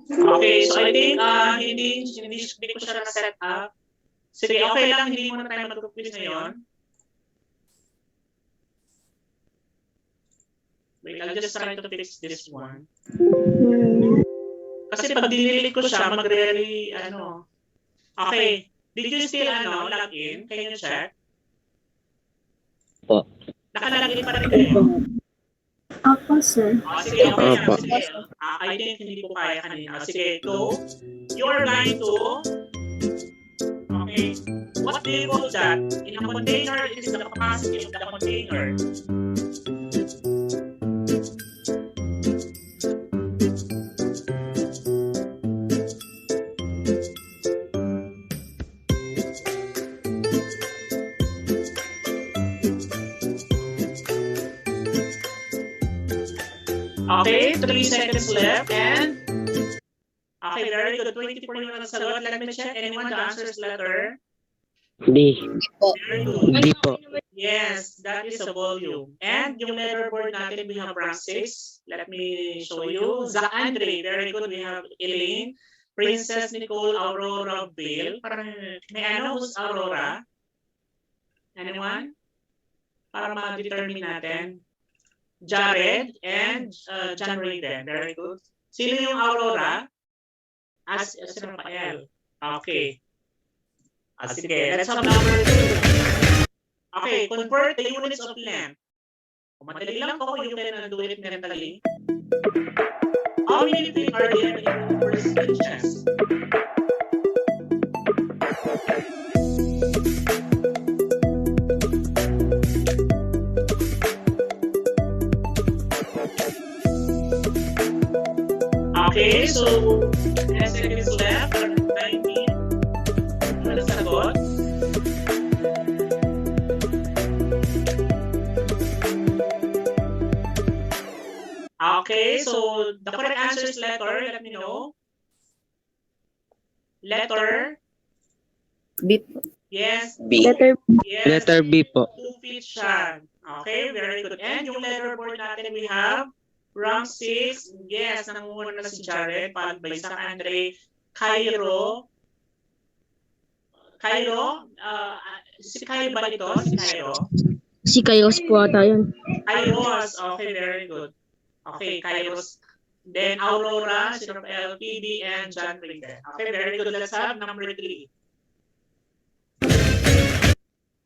A: Okay, so I think hindi ko siya na-set up. Sige, okay lang, hindi muna tayo mag-quiz ngayon. Wait, I'll just try to fix this one. Kasi pag dinilit ko siya, magre-re, ano. Okay, did you still, log in? Can you check?
H: Po.
A: Naka-log in pa rin kayo?
D: Opo, sir.
A: Sige, okay lang.
H: Opo.
A: Sige. I think hindi ko kaya kanina. Sige, go. You are going to, okay, what do you call that? In a container, it is the capacity of the container. Okay, 3 seconds left and okay, very good. 24 yung nagsagot. Let me check. Anyone the answers letter?
H: D.
A: Very good.
H: D po.
A: Yes, that is a volume. And yung letterboard natin, we have rank 6. Let me show you. Zach Andre, very good. We have Elaine, Princess Nicole, Aurora, Bale. Parang may who's Aurora? Anyone? Para ma-determine natin. Jared and John Raven. Very good. Sino yung Aurora? As Rafael. Okay. Sige, let's have number 2. Okay, convert the units of length. Madali lang po, you can do it mentally. How many feet are there in first inches? Okay, so 10 seconds left. 19. Ano sagot? Okay, so the correct answer is letter. Let me know. Letter.
E: B.
A: Yes.
G: B.
A: Yes.
H: Letter B po.
A: 2 feet siya. Okay, very good. And yung letterboard natin, we have rank 6. Yes, nangunguna na si Jared, followed by Zach Andre, Cairo. Si Cairo ba ito? Si Cairo?
J: Si Kairos po ata yun.
A: Kairos. Okay, very good. Okay, Kairos. Then Aurora, si Rafael, PB, and John Raven. Okay, very good. Let's have number 3.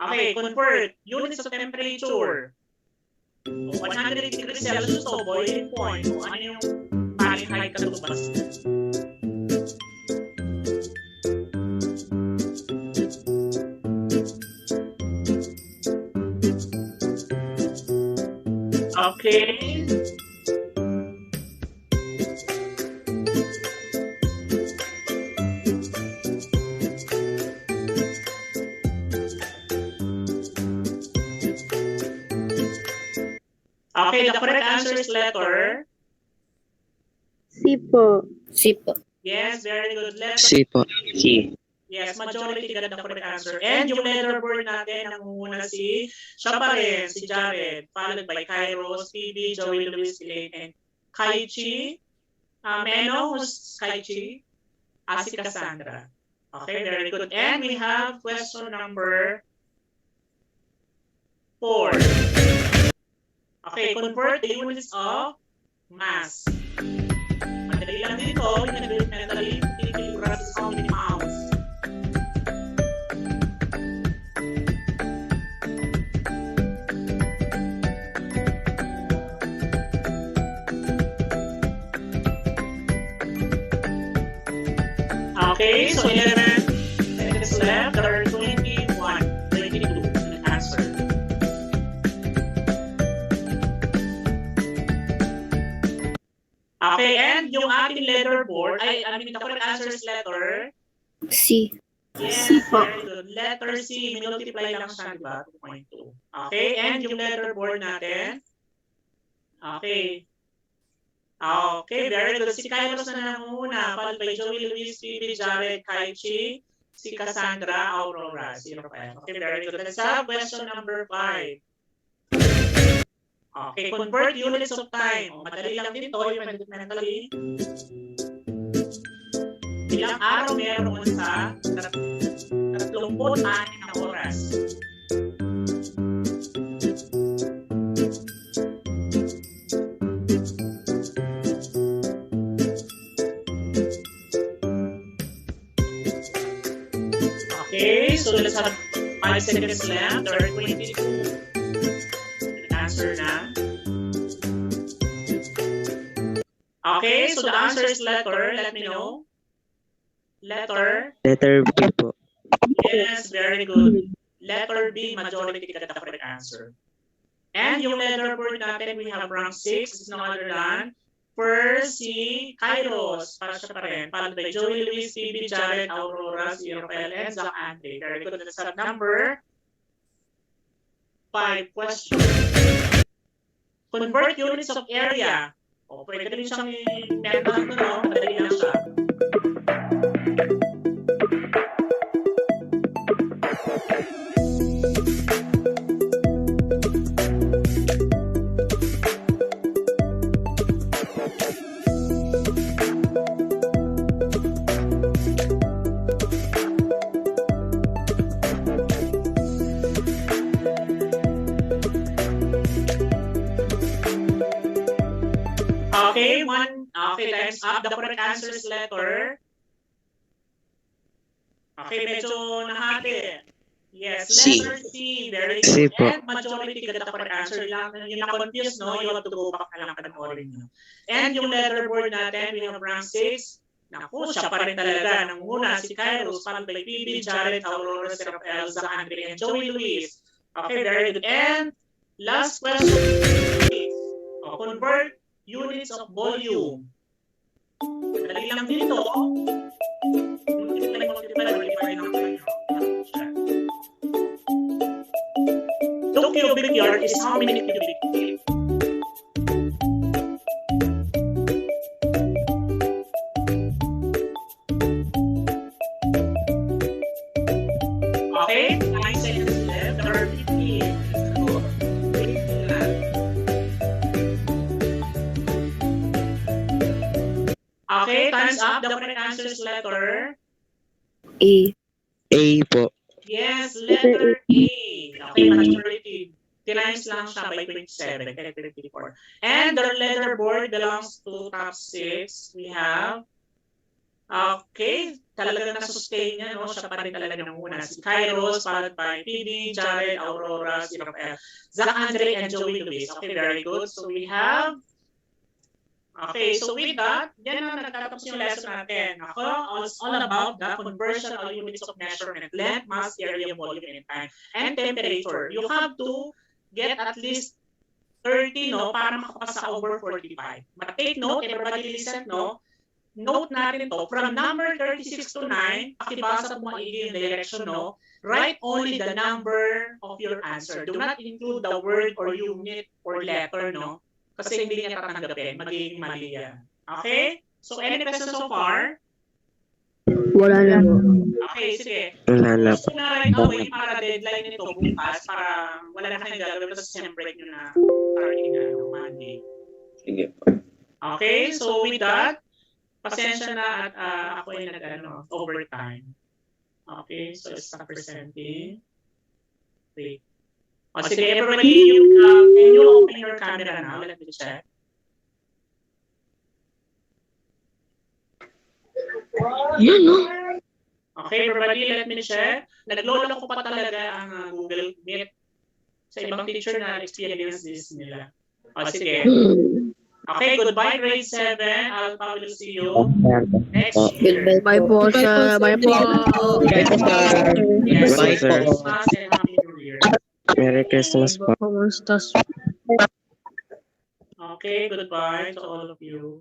A: Okay, convert units of temperature. 100 degrees Celsius to boiling point. Kung ano yung Fahrenheit katubas. Okay. Okay, the correct answer is letter.
I: C po.
E: C po.
A: Yes, very good. Letter.
H: C po.
G: C.
A: Yes, majority got the correct answer. And yung letterboard natin, nangunguna siya pa rin, si Jared, followed by Kairos, PB, Joey Luis, Elaine, and Kaichi. May I know who's Kaichi? Si Cassandra. Okay, very good. And we have question number 4. Okay, convert the units of mass. Madali lang dito, you can do it mentally. Kilograms is how many pounds? Okay, so 11 seconds left. There are 21, 22 in answer. Okay, and yung ating letterboard, the correct answer is letter
E: C.
A: Yes,
D: C po.
A: very good. Letter C, minultiply lang siya, di ba? 2.2. Okay, and yung letterboard natin. Okay. Okay, very good. Si Kairos na nanguna, followed by Joey Luis, PB, Jared, Kaichi, si Cassandra, Aurora, si Rafael. Okay, very good. Let's have question number 5. Okay, convert units of time. Madali lang din to, yung mentally. Ilang araw meron sa 36 na oras? Okay, so let's have 5 seconds left. There are 22. Answer na. Okay, so the answer is letter. Let me know. Letter.
G: Letter B po.
A: Yes, very good. Letter B, majority ka the correct answer. And yung leaderboard natin, we have rank 6. It's no other than first si Kairos. Para siya pa rin. Followed by Joey, Luis, Phoebe, Jared, Aurora, si Rafael, and Zach Andre. Very good. Let's have number 5 question. Convert units of area. O, pwede rin siyang i-method na, no? Madali lang siya. Okay, time's up. The correct answer is letter. Okay, medyo nahati. Yes, letter C. Very good.
G: C po.
A: And majority ka the correct answer. Yung na-confuse, no? You have to go back na lang panoorin nyo. And yung leaderboard natin, we have rank 6. Naku, siya pa rin talaga. Nang una, si Kairos, followed by Phoebe, Jared, Aurora, si Rafael, Zach Andre, and Joey Luis. Okay, very good. And last question. Convert units of volume. Dali lang dito. Two cubic yard is how many cubic feet? Okay, 9 seconds left. There are 15. Okay, time's up. The correct answer is letter
E: A.
G: A po.
A: Yes, letter A. Okay, majority. Times lang siya by 27, kaya 34. And the leaderboard belongs to top 6. We have, okay, talaga na-sustain niya, no? Siya pa rin talaga ng una. Si Kairos, followed by Phoebe, Jared, Aurora, si Rafael, Zach Andre, and Joey Luis. Okay, very good. So we have, okay, so with that, yan na nagtatapos yung lesson natin. Ako, it's all about the conversion of units of measurement, length, mass, area, volume, and time, and temperature. You have to get at least 30, no, para makapasa over 45. But take note, everybody listen, no? Note natin to, from number 36 to 9, pakibasa po maigi yung direction, no? Write only the number of your answer. Do not include the word or unit or letter, no? Kasi hindi niya tatanggapin, magiging mali yan. Okay? So, any questions so far?
J: Wala na po.
A: Okay, sige.
G: Wala na po.
A: So, na right away, para deadline nito bukas, para wala na kayong gagawin, tapos siyempre nyo na starting na Monday.
G: Sige po.
A: Okay, so with that, pasensya na at ako ay overtime. Okay, so stop presenting. Wait. O sige, everybody, can you open your camera now? Let me check.
J: Yan, no?
A: Okay, everybody, let me check. Naglolo ko pa talaga ang Google Meet sa ibang teacher na experience this nila. O sige. Okay, goodbye grade 7. I'll probably see you next year.
J: Bye po, sir. Bye po.
G: Bye po, sir.
A: Yes,
G: Bye,
A: Merry
G: sir.
A: Christmas and Happy New Year.
G: Merry Christmas po.
J: Kumusta?
A: Okay, goodbye to all of you.